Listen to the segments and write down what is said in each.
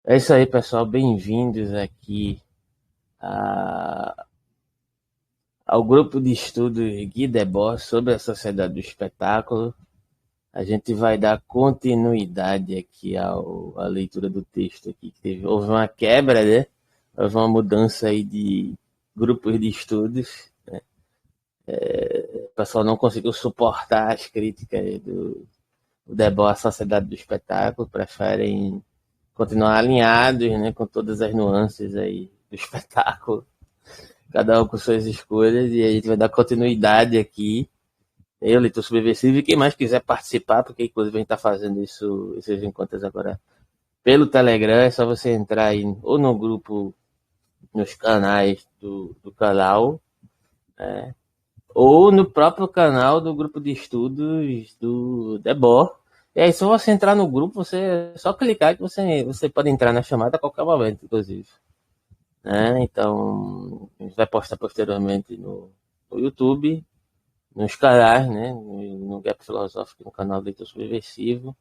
É isso aí, pessoal. Bem-vindos aqui a- ao grupo de estudos Guy Debord sobre a sociedade do espetáculo. A gente vai dar continuidade aqui à leitura do texto aqui. Houve uma quebra, né? Houve uma mudança aí de grupos de estudos. O pessoal não conseguiu suportar as críticas do Debord à sociedade do espetáculo, preferem continuar alinhados, né, com todas as nuances aí do espetáculo, cada um com suas escolhas, e a gente vai dar continuidade aqui. Eu, Leitor Subversivo, e quem mais quiser participar, porque inclusive a gente está fazendo esses encontros agora pelo Telegram, é só você entrar aí ou no grupo, nos canais do canal, ou no próprio canal do grupo de estudos do Debord. E aí, só você entrar no grupo, você só clicar que você pode entrar na chamada a qualquer momento, inclusive. Né? Então, a gente vai postar posteriormente no YouTube, nos canais, né? No Gap Filosófico, no canal do Leitor Subversivo,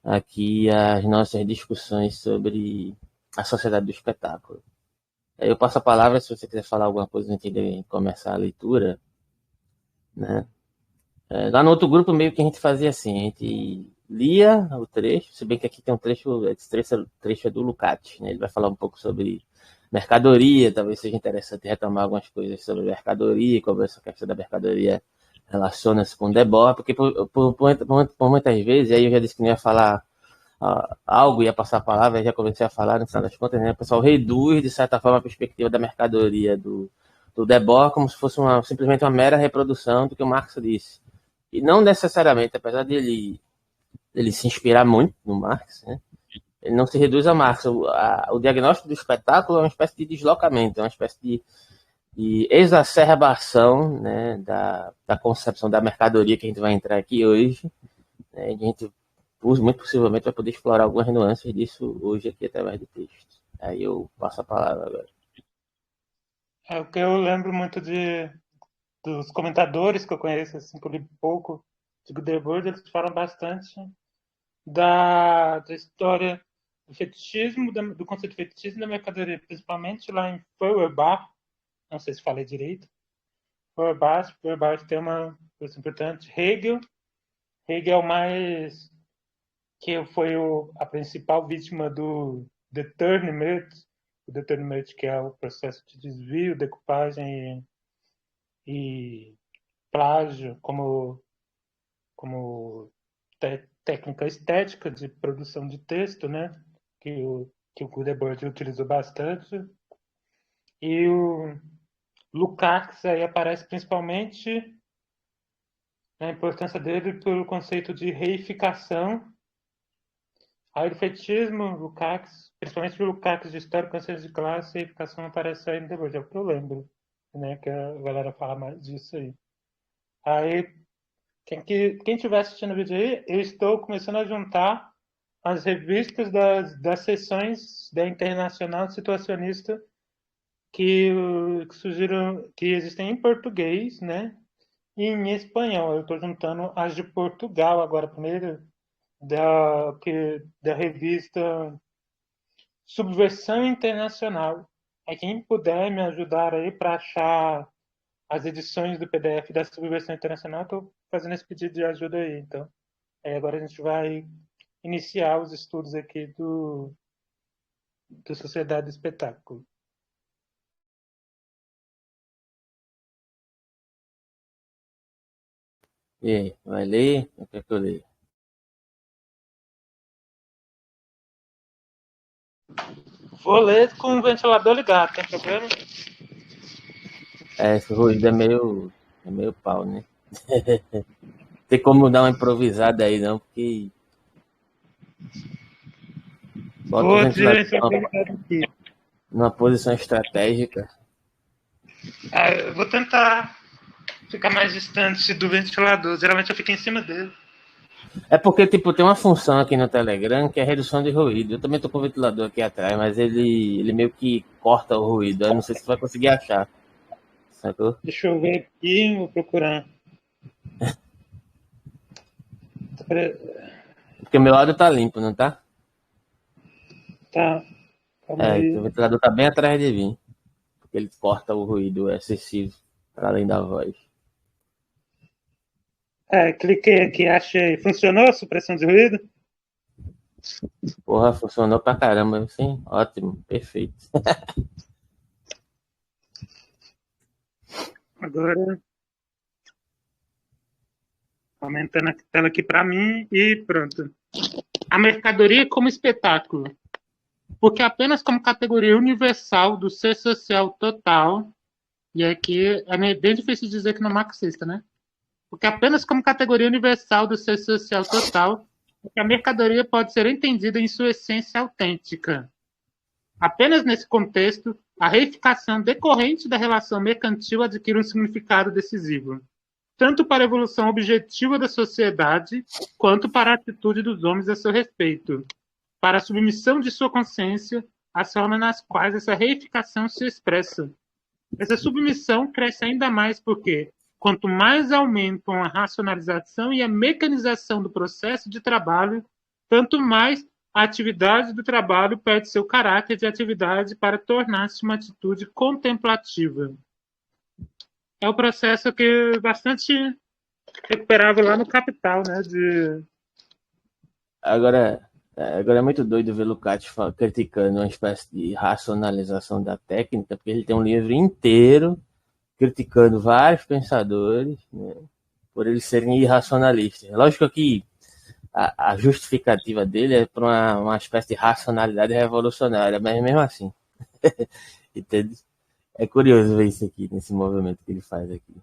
aqui as nossas discussões sobre a sociedade do espetáculo. Eu passo a palavra se você quiser falar alguma coisa antes de começar a leitura, né? Lá no outro grupo, meio que a gente fazia assim, a gente lia o trecho, se bem que aqui tem um trecho, esse trecho é do Lukács, né? Ele vai falar um pouco sobre mercadoria, talvez seja interessante retomar algumas coisas sobre mercadoria, como essa questão da mercadoria relaciona-se com o Debord, porque por muitas vezes, aí eu já disse que não ia falar algo, ia passar a palavra, já comecei a falar, no final das contas, né? O pessoal reduz, de certa forma, a perspectiva da mercadoria do Debord como se fosse simplesmente uma mera reprodução do que o Marx disse. E não necessariamente, apesar dele se inspirar muito no Marx, né? Ele não se reduz a Marx. O diagnóstico do espetáculo é uma espécie de deslocamento, é uma espécie de exacerbação, né, da concepção da mercadoria que a gente vai entrar aqui hoje. Né, e a gente muito possivelmente vai poder explorar algumas nuances disso hoje aqui através do texto. Aí eu passo a palavra agora. É o que eu lembro muito dos comentadores que eu conheço, assim, que eu li pouco de Gutenberg, eles falam bastante da história do fetichismo, do conceito de fetichismo da mercadoria, principalmente lá em Feuerbach, não sei se falei direito. Feuerbach tem uma coisa importante. Hegel é o mais que foi a principal vítima do Determinate, o Determinate que é o processo de desvio, decupagem e plágio como técnica estética de produção de texto, né? Que o Gutenberg utilizou bastante. E o Lukács aí aparece principalmente na importância dele pelo conceito de reificação. Aí do fetichismo, Lukács, principalmente o Lukács de História, Conceito de Classe, a reificação aparece aí no Gutenberg, é o que eu lembro, né? Que a galera fala mais disso aí. Aí quem estiver assistindo o vídeo aí, eu estou começando a juntar as revistas das sessões da Internacional Situacionista que surgiram, que existem em português, né? E em espanhol. Eu estou juntando as de Portugal agora, primeiro, da revista Subversão Internacional. É quem puder me ajudar aí para achar as edições do PDF da Subversão Internacional, estou fazendo esse pedido de ajuda aí. Então, agora a gente vai iniciar os estudos aqui do Sociedade do Espetáculo. E aí, vai ler? O que é que eu leio? Vou ler com o ventilador ligado, tem problema? Esse ruído é meio pau, né? Tem como dar uma improvisada aí, não, porque bota o Vou ventilador silenciar o ligado aqui. numa posição estratégica. Eu vou tentar ficar mais distante do ventilador. Geralmente eu fico em cima dele. É porque, tipo, tem uma função aqui no Telegram que é redução de ruído. Eu também tô com o ventilador aqui atrás, mas ele meio que corta o ruído. Eu não sei se tu vai conseguir achar, sacou? Deixa eu ver aqui, vou procurar. Porque meu áudio tá limpo, não tá? Tá, calma Então o aí. ventilador tá bem atrás de mim, porque ele corta o ruído excessivo para além da voz. Cliquei aqui, achei. Funcionou a supressão de ruído? Porra, funcionou pra caramba, assim, ótimo, perfeito. Agora, aumentando a tela aqui para mim e pronto. A mercadoria como espetáculo. Porque apenas como categoria universal do ser social total, e aqui é bem difícil dizer que não é marxista, né? Porque apenas como categoria universal do ser social total, a mercadoria pode ser entendida em sua essência autêntica. Apenas nesse contexto, a reificação decorrente da relação mercantil adquire um significado decisivo, tanto para a evolução objetiva da sociedade, quanto para a atitude dos homens a seu respeito, para a submissão de sua consciência às formas nas quais essa reificação se expressa. Essa submissão cresce ainda mais porque, quanto mais aumentam a racionalização e a mecanização do processo de trabalho, tanto mais a atividade do trabalho perde seu caráter de atividade para tornar-se uma atitude contemplativa. É o processo que bastante recuperável lá no Capital, né? Agora é muito doido ver Lukács criticando uma espécie de racionalização da técnica, porque ele tem um livro inteiro criticando vários pensadores, né, por eles serem irracionalistas. Lógico que a justificativa dele é para uma espécie de racionalidade revolucionária, mas mesmo assim, entende? É curioso ver isso aqui, nesse movimento que ele faz aqui.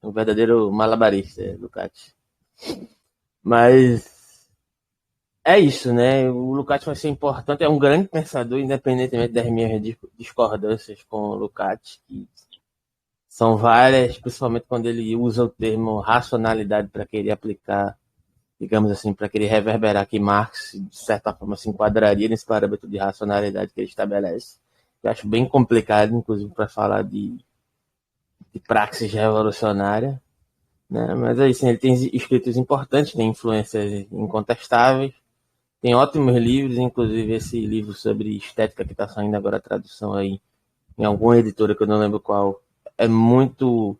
É um verdadeiro malabarista, Lukács. Mas é isso, né? O Lukács vai ser importante, é um grande pensador, independentemente das minhas discordâncias com o Lukács, que são várias, principalmente quando ele usa o termo racionalidade para querer aplicar, digamos assim, para querer reverberar que Marx, de certa forma, se enquadraria nesse parâmetro de racionalidade que ele estabelece. Eu acho bem complicado, inclusive, para falar de praxis revolucionária, né? Mas é isso, ele tem escritos importantes, tem influências incontestáveis, tem ótimos livros, inclusive esse livro sobre estética que está saindo agora a tradução aí em alguma editora que eu não lembro qual, é muito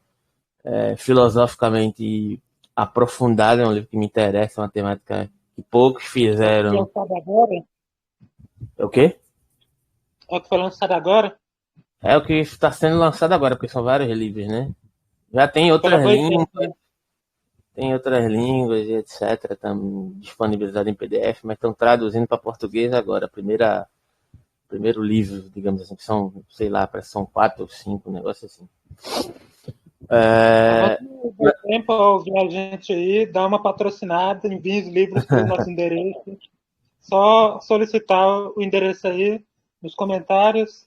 filosoficamente aprofundado, é um livro que me interessa, é uma temática que poucos É o que foi fizeram. lançado agora? É o quê? É o que foi lançado agora? É o que está sendo lançado agora, porque são vários livros, né? Já Pela Boitempo. tem outras línguas e etc. Estão disponibilizados em PDF, mas estão traduzindo para português agora. Primeiro livro, digamos assim, que são, sei lá, parece que são 4 ou 5, um negócio assim. Quando É, der tempo ouvir a gente aí, dá uma patrocinada, envie os livros para o nosso endereço. Só solicitar o endereço aí nos comentários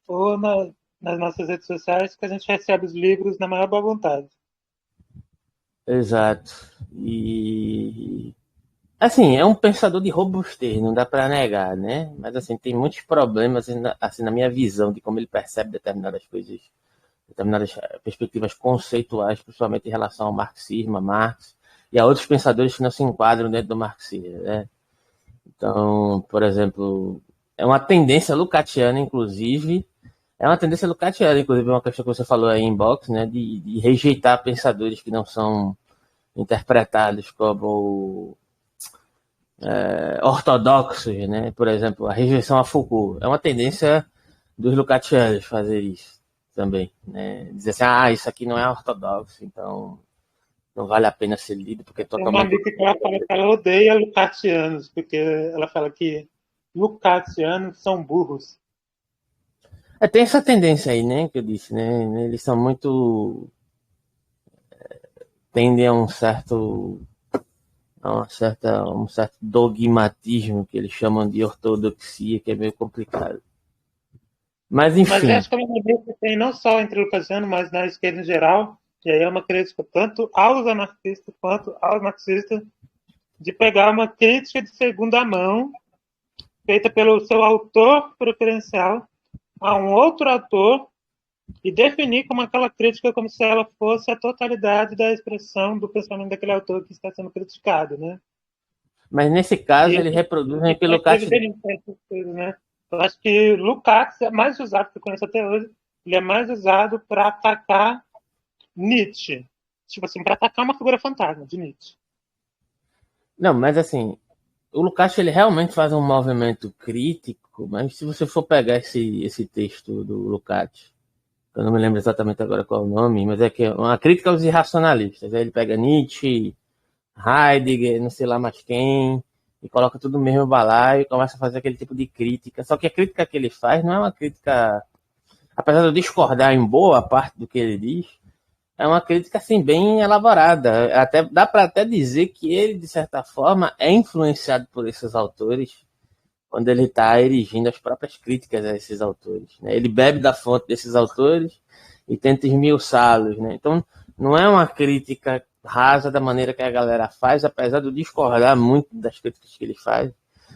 ou nas nossas redes sociais que a gente recebe os livros na maior boa vontade. exato. E assim, é um pensador de robustez, não dá para negar, né? Mas assim, tem muitos problemas assim, na minha visão de como ele percebe determinadas coisas, determinadas perspectivas conceituais, principalmente em relação ao marxismo, a Marx, e a outros pensadores que não se enquadram dentro do marxismo, né? Então, por exemplo, é uma tendência lucatiana, inclusive, uma questão que você falou aí em box, né, de rejeitar pensadores que não são interpretados como ortodoxos, né? Por exemplo, a rejeição a Foucault. É uma tendência dos lucatianos fazer isso também, né? Dizer assim, isso aqui não é ortodoxo, então não vale a pena ser lido porque Tem toca uma muito. amiga que ela fala que ela odeia lucatianos, porque ela fala que lucatianos são burros. Tem essa tendência aí, né, que eu disse, né? Eles são muito tendem a um certo dogmatismo que eles chamam de ortodoxia, que é meio complicado. Mas Mas eu enfim, acho que é uma maneira que tem não só entre lucasiano, mas na esquerda em geral, e aí é uma crítica tanto aos anarquistas quanto aos marxistas, de pegar uma crítica de segunda mão, feita pelo seu autor preferencial, a um outro autor, e definir como aquela crítica como se ela fosse a totalidade da expressão do pensamento daquele autor que está sendo criticado, né? mas nesse caso E eles reproduzem isso pelo é Cat. evidenciar essas coisas, né? Eu acho que Lukács é mais usado, que eu conheço até hoje, ele é mais usado para atacar Nietzsche. Tipo assim, para atacar uma figura fantasma de Nietzsche. Não, mas assim, o Lukács ele realmente faz um movimento crítico, mas se você for pegar esse texto do Lukács, eu não me lembro exatamente agora qual é o nome, mas é que é uma crítica aos irracionalistas. Aí ele pega Nietzsche, Heidegger, não sei lá mais quem, e coloca tudo no mesmo balaio e começa a fazer aquele tipo de crítica. Só que a crítica que ele faz não é uma crítica, apesar de eu discordar em boa parte do que ele diz, é uma crítica assim bem elaborada. Até dá para até dizer que ele de certa forma é influenciado por esses autores quando ele está erigindo as próprias críticas a esses autores, né? Ele bebe da fonte desses autores e tenta esmiuçá-los, né? Então não é uma crítica rasa da maneira que a galera faz, apesar de eu discordar muito das críticas que ele faz,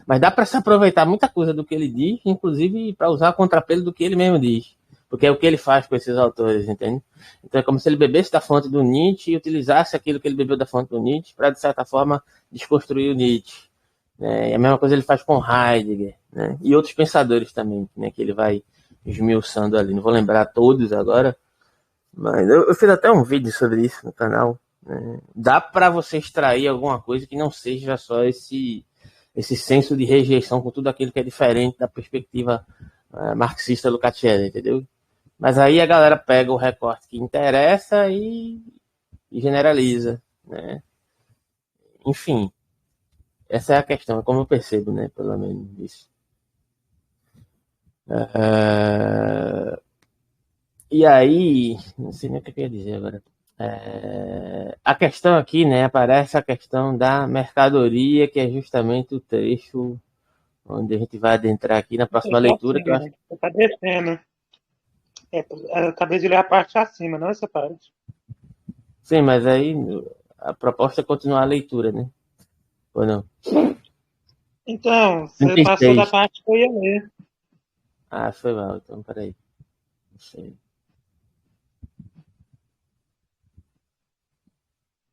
mas dá para se aproveitar muita coisa do que ele diz, inclusive para usar contrapelo do que ele mesmo diz, porque é o que ele faz com esses autores, entende? Então é como se ele bebesse da fonte do Nietzsche e utilizasse aquilo que ele bebeu da fonte do Nietzsche para, de certa forma, desconstruir o Nietzsche. Né? E a mesma coisa ele faz com Heidegger, né? E outros pensadores também, né? Que ele vai esmiuçando ali. Não vou lembrar todos agora, mas eu fiz até um vídeo sobre isso no canal. Né? Dá para você extrair alguma coisa que não seja só esse senso de rejeição com tudo aquilo que é diferente da perspectiva marxista lucatiana, entendeu? Mas aí a galera pega o recorte que interessa e generaliza, né? Enfim, essa é a questão, é como eu percebo, né? Pelo menos isso. E aí, não sei nem o que eu ia dizer agora. A questão aqui, né? Aparece a questão da mercadoria, que é justamente o trecho onde a gente vai adentrar aqui na próxima leitura, que eu acho. Tá descendo. Eu acabei de ler a parte acima, não essa parte. Sim, mas aí a proposta é continuar a leitura, né? Ou não? Então, você 36. passou da parte que eu ia ler. Ah, foi mal, então peraí. Não sei.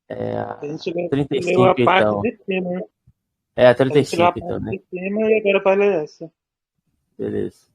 É a A gente leu a 35, parte então. de cima. É a A gente leu a 35, então, parte né? de cima e agora vai ler essa. Beleza.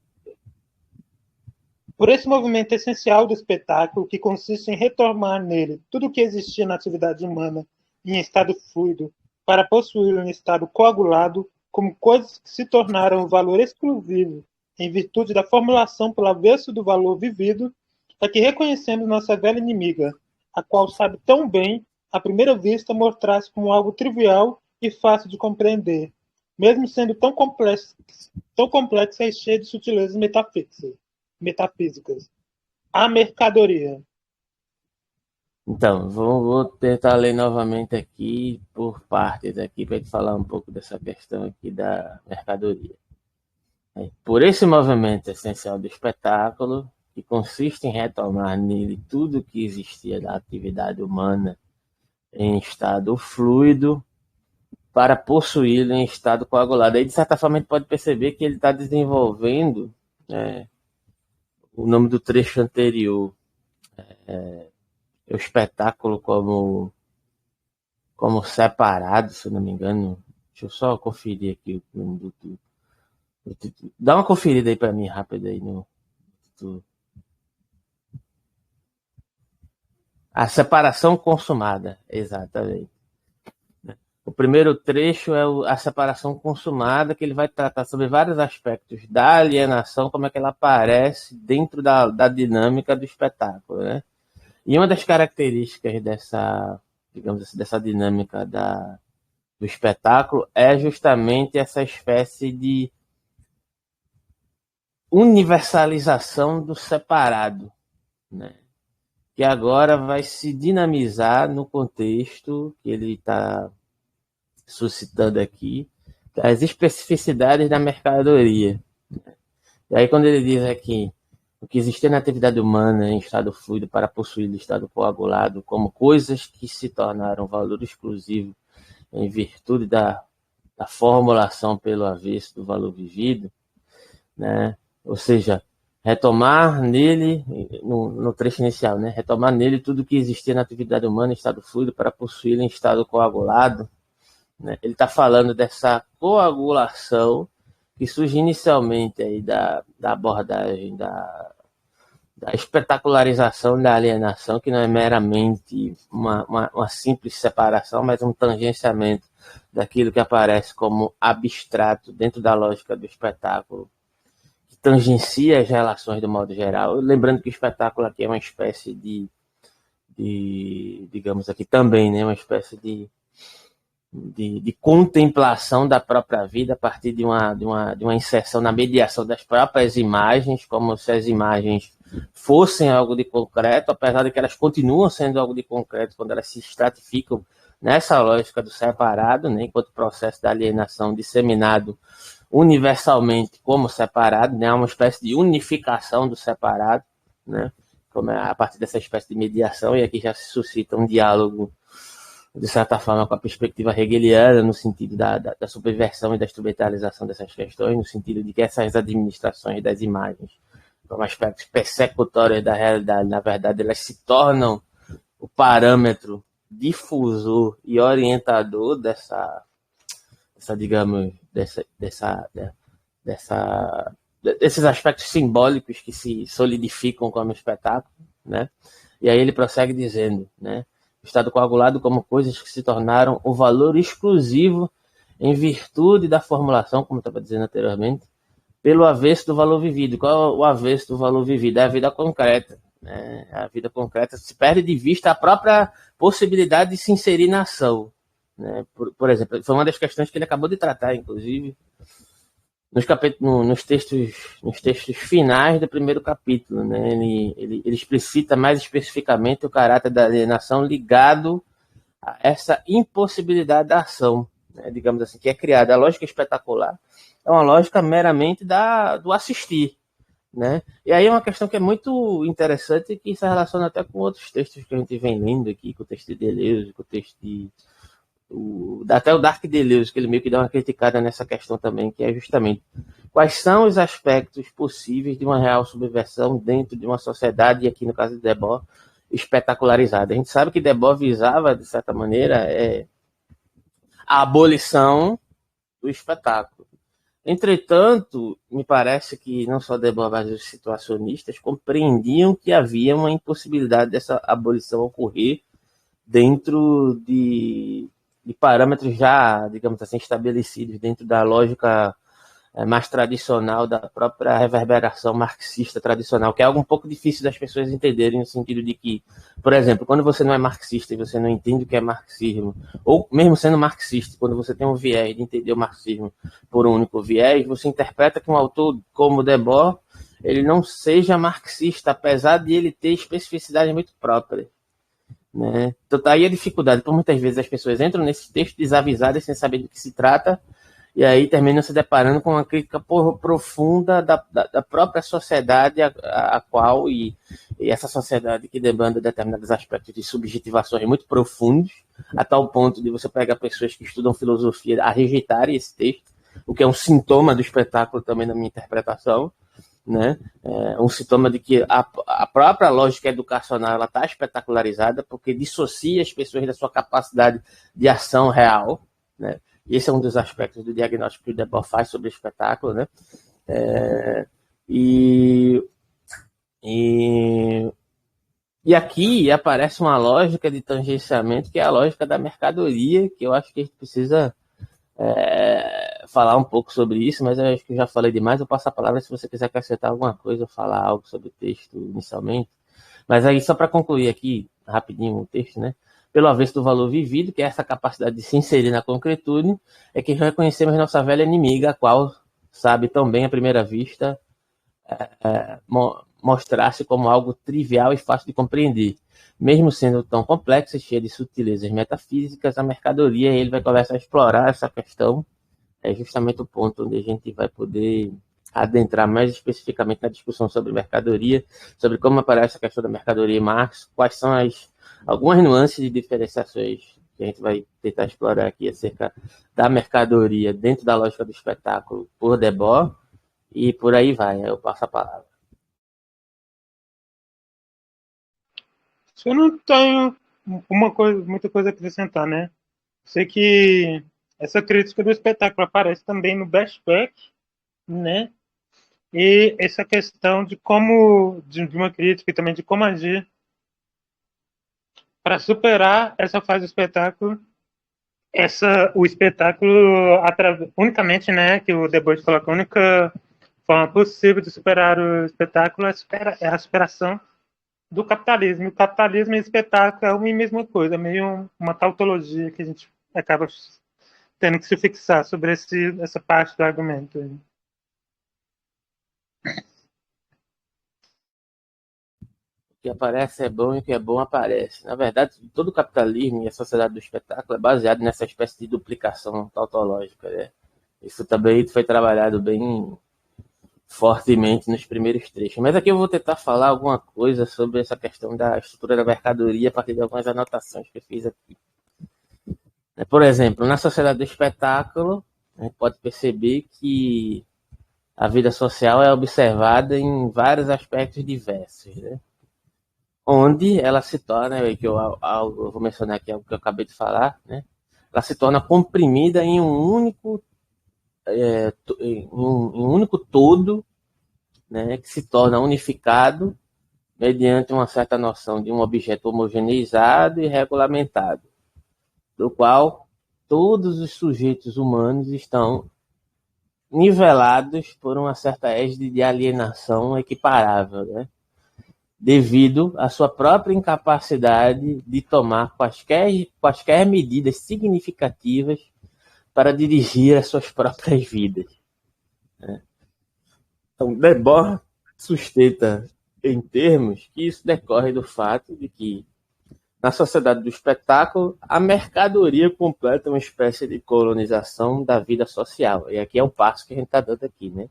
Por esse movimento essencial do espetáculo, que consiste em retomar nele tudo o que existia na atividade humana em estado fluido, para possuí-lo em estado coagulado, como coisas que se tornaram o valor exclusivo, em virtude da formulação pelo avesso do valor vivido, é que reconhecemos nossa velha inimiga, a qual sabe tão bem, à primeira vista, mostrar-se como algo trivial e fácil de compreender, mesmo sendo tão complexa e cheia de sutilezas metafísicas. A mercadoria. Então, vou tentar ler novamente aqui, por partes aqui, para gente falar um pouco dessa questão aqui da mercadoria. Por esse movimento essencial do espetáculo, que consiste em retomar nele tudo que existia da atividade humana em estado fluido, para possuí-lo em estado coagulado. Aí, de certa forma, a gente pode perceber que ele está desenvolvendo, né, o nome do trecho anterior, o espetáculo como separado, se eu não me engano. Deixa eu só conferir aqui o nome do título. Dá uma conferida aí para mim rápido aí no título. A separação consumada, exatamente. O primeiro trecho é a separação consumada, que ele vai tratar sobre vários aspectos da alienação, como é que ela aparece dentro da dinâmica do espetáculo, né? E uma das características dessa, digamos assim, dessa dinâmica do espetáculo é justamente essa espécie de universalização do separado, né? Que agora vai se dinamizar no contexto que ele está suscitando aqui, das especificidades da mercadoria. E aí quando ele diz aqui o que existia na atividade humana em estado fluido para possuir o estado coagulado como coisas que se tornaram valor exclusivo em virtude da formulação pelo avesso do valor vivido, né? Ou seja, retomar nele, no trecho inicial, né? Retomar nele tudo que existia na atividade humana em estado fluido para possuí-lo em estado coagulado, né? Ele está falando dessa coagulação que surge inicialmente aí da abordagem da espetacularização da alienação, que não é meramente uma simples separação, mas um tangenciamento daquilo que aparece como abstrato dentro da lógica do espetáculo, que tangencia as relações do modo geral. Lembrando que o espetáculo aqui é uma espécie digamos aqui também, né, uma espécie de contemplação da própria vida a partir de uma inserção na mediação das próprias imagens, como se as imagens fossem algo de concreto, apesar de que elas continuam sendo algo de concreto quando elas se estratificam nessa lógica do separado, né, enquanto processo da alienação disseminado universalmente como separado, né, uma espécie de unificação do separado, né, como a partir dessa espécie de mediação, e aqui já se suscita um diálogo de certa forma, com a perspectiva hegeliana, no sentido da subversão e da instrumentalização dessas questões, no sentido de que essas administrações das imagens, como aspectos persecutórios da realidade, na verdade, elas se tornam o parâmetro difusor e orientador desses aspectos simbólicos que se solidificam como espetáculo, né? E aí ele prossegue dizendo, né? O estado coagulado como coisas que se tornaram o valor exclusivo em virtude da formulação, como eu estava dizendo anteriormente, pelo avesso do valor vivido. Qual é o avesso do valor vivido? É a vida concreta. Né? A vida concreta se perde de vista a própria possibilidade de se inserir na ação. Né? Por exemplo, foi uma das questões que ele acabou de tratar, inclusive, nos textos finais do primeiro capítulo, né? Ele explicita mais especificamente o caráter da alienação ligado a essa impossibilidade da ação, né? Digamos assim, que é criada. A lógica espetacular é uma lógica meramente do assistir, né? E aí é uma questão que é muito interessante e que se relaciona até com outros textos que a gente vem lendo aqui, com o texto de Deleuze, com o texto até o Dark Deleuze, que ele meio que dá uma criticada nessa questão também, que é justamente quais são os aspectos possíveis de uma real subversão dentro de uma sociedade, e aqui no caso de Debord, espetacularizada. A gente sabe que Debord visava, de certa maneira, a abolição do espetáculo. Entretanto, me parece que não só Debord, mas os situacionistas compreendiam que havia uma impossibilidade dessa abolição ocorrer dentro de parâmetros já, digamos assim, estabelecidos dentro da lógica mais tradicional da própria reverberação marxista tradicional, que é algo um pouco difícil das pessoas entenderem, no sentido de que, por exemplo, quando você não é marxista e você não entende o que é marxismo, ou mesmo sendo marxista, quando você tem um viés de entender o marxismo por um único viés, você interpreta que um autor como Debord, ele não seja marxista, apesar de ele ter especificidade muito própria. Né? Então tá aí a dificuldade, por muitas vezes as pessoas entram nesse texto desavisadas sem saber do que se trata e aí terminam se deparando com uma crítica profunda da própria sociedade a qual e essa sociedade que demanda determinados aspectos de subjetivações muito profundos, a tal ponto de você pegar pessoas que estudam filosofia a rejeitarem esse texto, o que é um sintoma do espetáculo também na minha interpretação, né? É um sintoma de que a própria lógica educacional está espetacularizada porque dissocia as pessoas da sua capacidade de ação real, né? E esse é um dos aspectos do diagnóstico que o Debord faz sobre o espetáculo, né? E aqui aparece uma lógica de tangenciamento que é a lógica da mercadoria, que eu acho que a gente precisa falar um pouco sobre isso, mas eu acho que eu já falei demais. Eu passo a palavra se você quiser acrescentar alguma coisa ou falar algo sobre o texto inicialmente. Mas aí, só para concluir aqui, rapidinho o texto, né? Pelo avesso do valor vivido, que é essa capacidade de se inserir na concretude, é que reconhecemos nossa velha inimiga, a qual sabe tão bem à primeira vista mostrar-se como algo trivial e fácil de compreender. Mesmo sendo tão complexa e cheia de sutilezas metafísicas, a mercadoria, ele vai começar a explorar essa questão. É justamente o ponto onde a gente vai poder adentrar mais especificamente na discussão sobre mercadoria, sobre como aparece a questão da mercadoria em Marx, quais são algumas nuances de diferenciações que a gente vai tentar explorar aqui acerca da mercadoria dentro da lógica do espetáculo por Debord, e por aí vai, eu passo a palavra. Eu não tenho muita coisa a acrescentar, né? Sei que essa crítica do espetáculo aparece também no Best Back, né? E essa questão de como, de uma crítica e também de como agir para superar essa fase do espetáculo, o espetáculo, unicamente, né, que o Debord coloca, a única forma possível de superar o espetáculo é a superação do capitalismo. O capitalismo e o espetáculo é uma e mesma coisa, é meio uma tautologia que a gente acaba tendo que se fixar sobre essa parte do argumento. O que aparece é bom e o que é bom aparece. Na verdade, todo o capitalismo e a sociedade do espetáculo é baseado nessa espécie de duplicação tautológica, né? Isso também foi trabalhado bem fortemente nos primeiros trechos. Mas aqui eu vou tentar falar alguma coisa sobre essa questão da estrutura da mercadoria a partir de algumas anotações que eu fiz aqui. Por exemplo, na sociedade do espetáculo, a gente pode perceber que a vida social é observada em vários aspectos diversos, né? Onde ela se torna, que eu vou mencionar aqui algo que eu acabei de falar, né? Ela se torna comprimida em um único, em um único todo, né? Que se torna unificado mediante uma certa noção de um objeto homogeneizado e regulamentado, do qual todos os sujeitos humanos estão nivelados por uma certa égide de alienação equiparável, né? Devido à sua própria incapacidade de tomar quaisquer medidas significativas para dirigir as suas próprias vidas, né? Então, Debord sustenta em termos que isso decorre do fato de que, na sociedade do espetáculo, a mercadoria completa uma espécie de colonização da vida social. E aqui é o passo que a gente está dando aqui, né?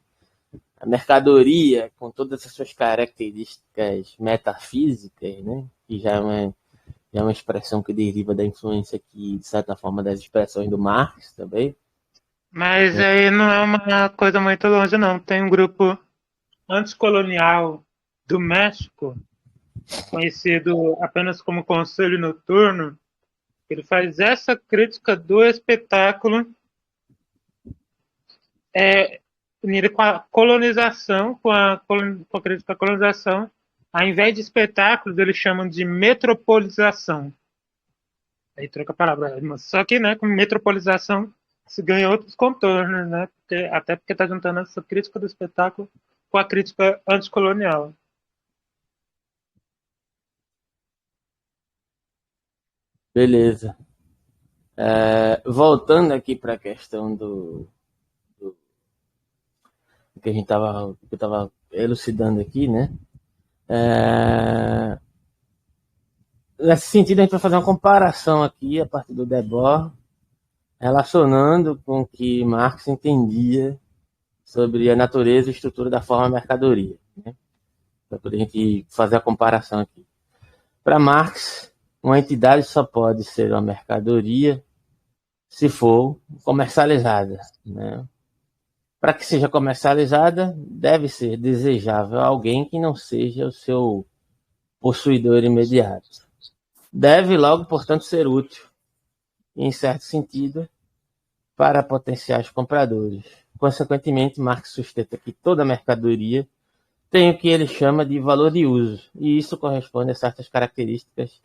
A mercadoria, com todas as suas características metafísicas, né? Que já é uma expressão que deriva da influência aqui, de certa forma, das expressões do Marx também. Mas aí não é uma coisa muito longe, não. Tem um grupo anticolonial do México, conhecido apenas como Conselho Noturno. Ele faz essa crítica do espetáculo unida com a colonização, com a crítica à colonização. Ao invés de espetáculos, eles chamam de metropolização. Aí troca a palavra. Só que, né, com metropolização se ganha outros contornos, né? Até porque está juntando essa crítica do espetáculo com a crítica anticolonial. Beleza. Voltando aqui para a questão do que eu estava elucidando aqui, né? Nesse sentido, a gente vai fazer uma comparação aqui a partir do Debord, relacionando com o que Marx entendia sobre a natureza e estrutura da forma mercadoria, né? Para poder a gente fazer a comparação aqui. Para Marx, uma entidade só pode ser uma mercadoria se for comercializada, né? Para que seja comercializada, deve ser desejável alguém que não seja o seu possuidor imediato. Deve logo, portanto, ser útil, em certo sentido, para potenciais compradores. Consequentemente, Marx sustenta que toda mercadoria tem o que ele chama de valor de uso, e isso corresponde a certas características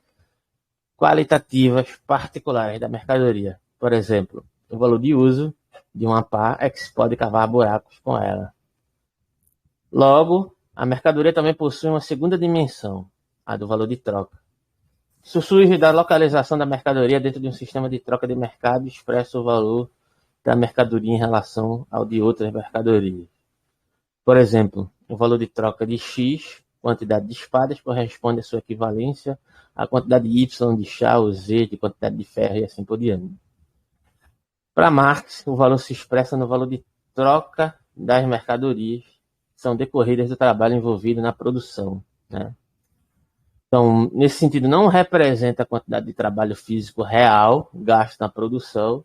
qualitativas particulares da mercadoria. Por exemplo, o valor de uso de uma pá é que se pode cavar buracos com ela. Logo, a mercadoria também possui uma segunda dimensão, a do valor de troca. Isso surge da localização da mercadoria dentro de um sistema de troca de mercado e expressa o valor da mercadoria em relação ao de outras mercadorias. Por exemplo, o valor de troca de X, quantidade de espadas, corresponde à sua equivalência à quantidade de Y de chá ou Z de quantidade de ferro e assim por diante. Para Marx, o valor se expressa no valor de troca das mercadorias que são decorridas do trabalho envolvido na produção, né? Então, nesse sentido, não representa a quantidade de trabalho físico real gasto na produção,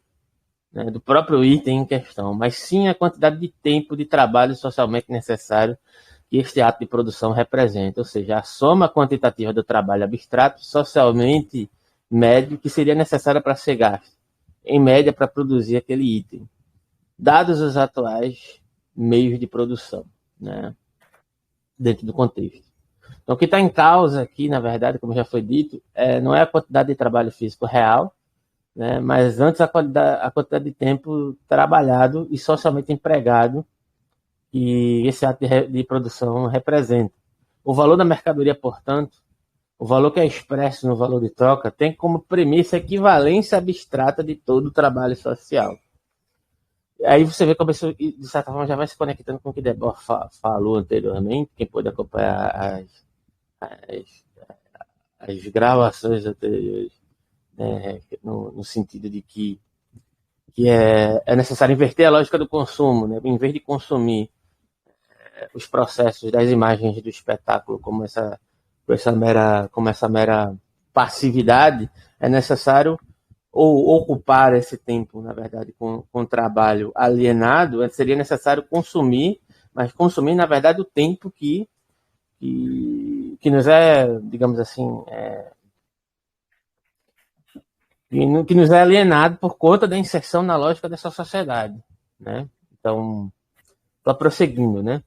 né, do próprio item em questão, mas sim a quantidade de tempo de trabalho socialmente necessário que este ato de produção representa, ou seja, a soma quantitativa do trabalho abstrato socialmente médio que seria necessário para ser gasto, em média, para produzir aquele item. Dados os atuais meios de produção, né, dentro do contexto. Então, o que está em causa aqui, na verdade, como já foi dito, não é a quantidade de trabalho físico real, né, mas antes a quantidade de tempo trabalhado e socialmente empregado que esse ato de produção representa. O valor da mercadoria, portanto, o valor que é expresso no valor de troca, tem como premissa a equivalência abstrata de todo o trabalho social. Aí você vê como isso, de certa forma, já vai se conectando com o que Debord falou anteriormente, quem pôde acompanhar as, as gravações anteriores, né, no sentido de que é necessário inverter a lógica do consumo, né? Em vez de consumir os processos das imagens do espetáculo como essa mera passividade, é necessário ou ocupar esse tempo, na verdade, com trabalho alienado, seria necessário consumir, mas consumir, na verdade, o tempo que nos é, digamos assim, que nos é alienado por conta da inserção na lógica dessa sociedade, né? Então, estou prosseguindo, né?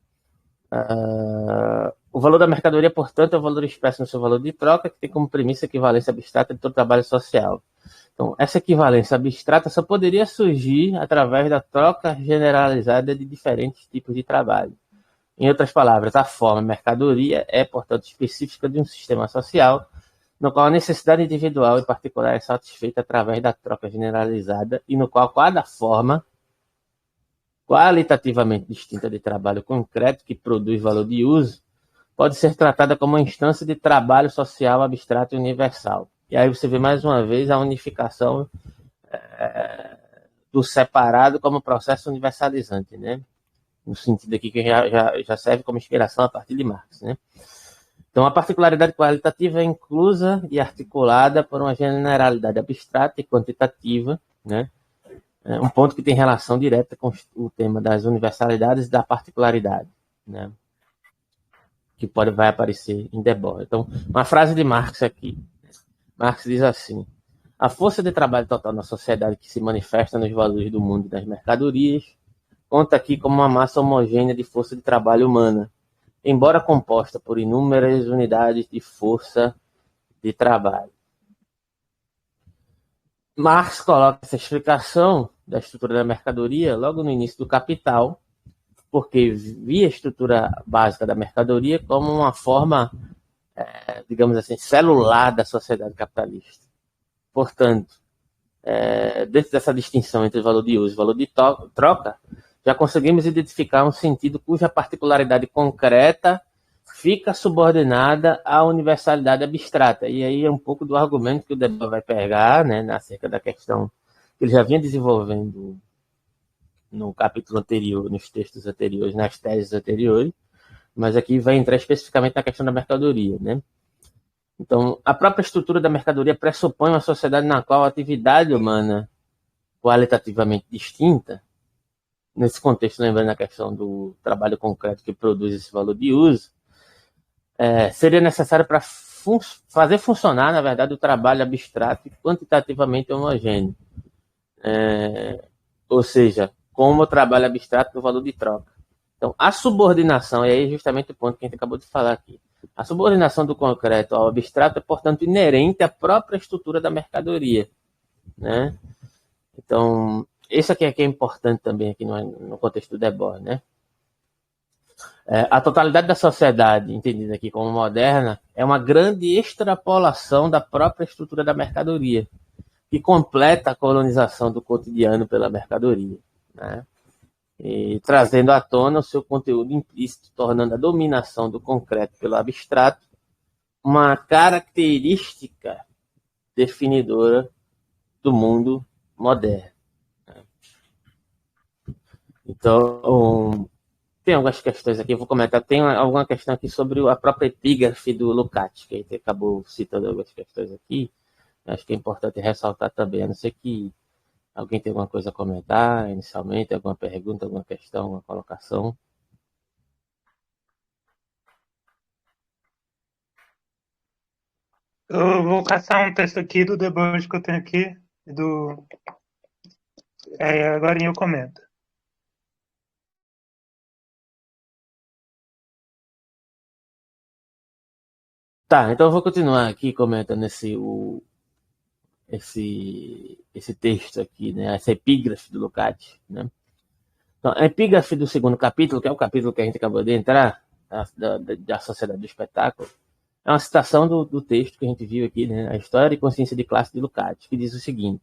O valor da mercadoria, portanto, é o valor expresso no seu valor de troca, que tem como premissa a equivalência abstrata de todo trabalho social. Então, essa equivalência abstrata só poderia surgir através da troca generalizada de diferentes tipos de trabalho. Em outras palavras, a forma mercadoria é, portanto, específica de um sistema social, no qual a necessidade individual e particular é satisfeita através da troca generalizada e no qual cada forma qualitativamente distinta de trabalho concreto que produz valor de uso pode ser tratada como uma instância de trabalho social abstrato e universal. E aí você vê mais uma vez a unificação do separado como processo universalizante, né? No sentido aqui que já serve como inspiração a partir de Marx, né? Então, a particularidade qualitativa é inclusa e articulada por uma generalidade abstrata e quantitativa, né? Um ponto que tem relação direta com o tema das universalidades e da particularidade, né? Que vai aparecer em Debord. Então, uma frase de Marx aqui. Marx diz assim: a força de trabalho total na sociedade que se manifesta nos valores do mundo e das mercadorias conta aqui como uma massa homogênea de força de trabalho humana, embora composta por inúmeras unidades de força de trabalho. Marx coloca essa explicação da estrutura da mercadoria logo no início do Capital, porque via a estrutura básica da mercadoria como uma forma, digamos assim, celular da sociedade capitalista. Portanto, dentro dessa distinção entre o valor de uso e o valor de troca, já conseguimos identificar um sentido cuja particularidade concreta fica subordinada à universalidade abstrata. E aí é um pouco do argumento que o Debord vai pegar, né, acerca da questão que ele já vinha desenvolvendo no capítulo anterior, nos textos anteriores, nas teses anteriores, mas aqui vai entrar especificamente na questão da mercadoria, né? Então, a própria estrutura da mercadoria pressupõe uma sociedade na qual a atividade humana qualitativamente distinta, nesse contexto, lembrando a questão do trabalho concreto que produz esse valor de uso, seria necessário para fazer funcionar, na verdade, o trabalho abstrato e quantitativamente homogêneo. Ou seja, como o trabalho abstrato do valor de troca. Então, a subordinação, e aí é justamente o ponto que a gente acabou de falar aqui, a subordinação do concreto ao abstrato é, portanto, inerente à própria estrutura da mercadoria, né? Então, isso aqui é importante também aqui no contexto do Debord, né? A totalidade da sociedade, entendida aqui como moderna, é uma grande extrapolação da própria estrutura da mercadoria, que completa a colonização do cotidiano pela mercadoria, né? E trazendo à tona o seu conteúdo implícito, tornando a dominação do concreto pelo abstrato uma característica definidora do mundo moderno. Então, tem algumas questões aqui, eu vou comentar. Tem alguma questão aqui sobre a própria epígrafe do Lukács, que a gente acabou citando algumas questões aqui. Acho que é importante ressaltar também, a não ser que alguém tenha alguma coisa a comentar inicialmente, alguma pergunta, alguma questão, alguma colocação. Eu vou caçar um texto aqui do Debord que eu tenho aqui. Agora eu comento. Tá, então eu vou continuar aqui comentando esse texto aqui, né? Essa epígrafe do Lukács, né? Então, a epígrafe do segundo capítulo, que é o capítulo que a gente acabou de entrar, da Sociedade do Espetáculo, é uma citação do texto que a gente viu aqui, né? A História e Consciência de Classe de Lukács, que diz o seguinte: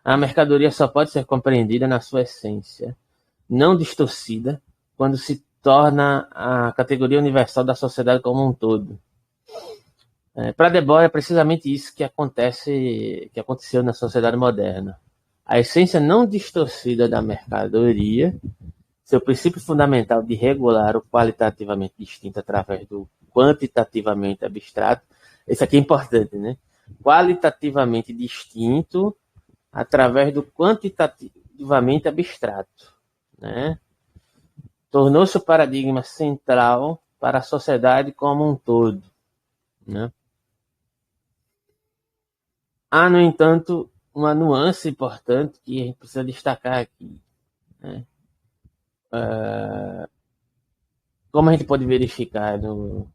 a mercadoria só pode ser compreendida na sua essência, não distorcida, quando se torna a categoria universal da sociedade como um todo. Para Debord é precisamente isso que aconteceu na sociedade moderna. A essência não distorcida da mercadoria, seu princípio fundamental de regular o qualitativamente distinto através do quantitativamente abstrato, esse aqui é importante, né? Qualitativamente distinto através do quantitativamente abstrato, né? Tornou-se o paradigma central para a sociedade como um todo, né? Há, no entanto, uma nuance importante que a gente precisa destacar aqui, né? Como a gente pode verificar nos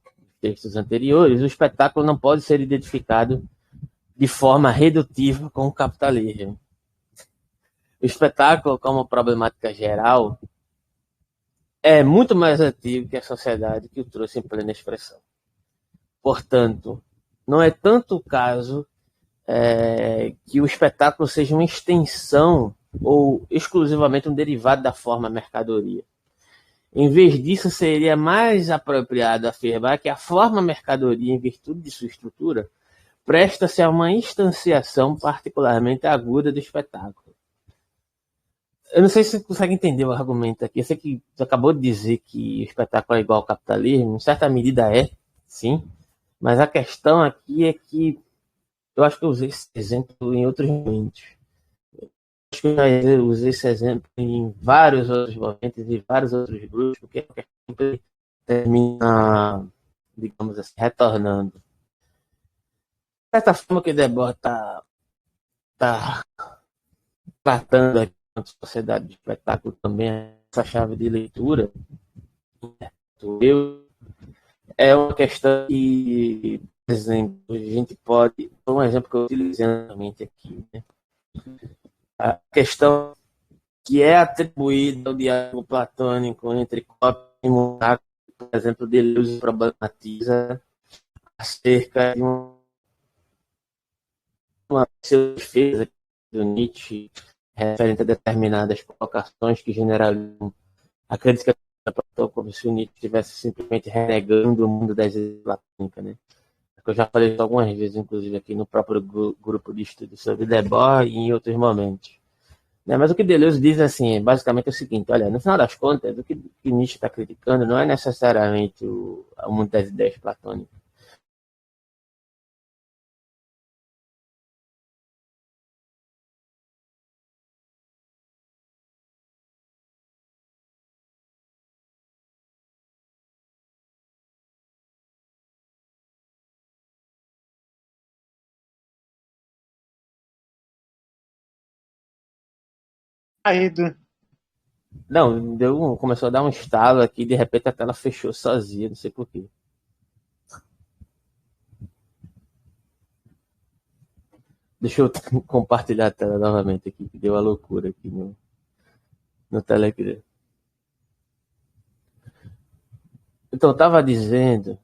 textos anteriores, o espetáculo não pode ser identificado de forma redutiva com o capitalismo. O espetáculo, como problemática geral, é muito mais antigo que a sociedade que o trouxe em plena expressão. Portanto, não é tanto o caso que o espetáculo seja uma extensão ou exclusivamente um derivado da forma mercadoria. Em vez disso, seria mais apropriado afirmar que a forma mercadoria, em virtude de sua estrutura, presta-se a uma instanciação particularmente aguda do espetáculo. Eu não sei se você consegue entender o argumento aqui. Eu sei que você acabou de dizer que o espetáculo é igual ao capitalismo, em certa medida é, sim, mas a questão aqui é que eu acho que eu usei esse exemplo em outros momentos. Acho que eu usei esse exemplo em vários outros momentos e vários outros grupos, porque a questão sempre termina, digamos assim, retornando. De certa forma que Debord está tratando aqui na sociedade de espetáculo também, essa chave de leitura, é uma questão que, por exemplo, a gente pode, um exemplo que eu utilizei aqui, né? A questão que é atribuída ao diálogo platônico entre Cópio e Monaco, por exemplo, Deleuze problematiza acerca de uma defesa do Nietzsche referente a determinadas colocações que generalizam a crítica como se o Nietzsche estivesse simplesmente renegando o mundo das ideias platônicas, né? Eu já falei isso algumas vezes, inclusive aqui no próprio grupo de estudo sobre Debord e em outros momentos. Mas o que Deleuze diz assim, basicamente é o seguinte: olha, no final das contas, o que Nietzsche está criticando não é necessariamente o mundo das ideias platônicas. Caído. Não, começou a dar um estalo aqui, de repente a tela fechou sozinha, não sei porquê. Deixa eu compartilhar a tela novamente aqui, que deu uma loucura aqui no Telegram. Então, eu estava dizendo.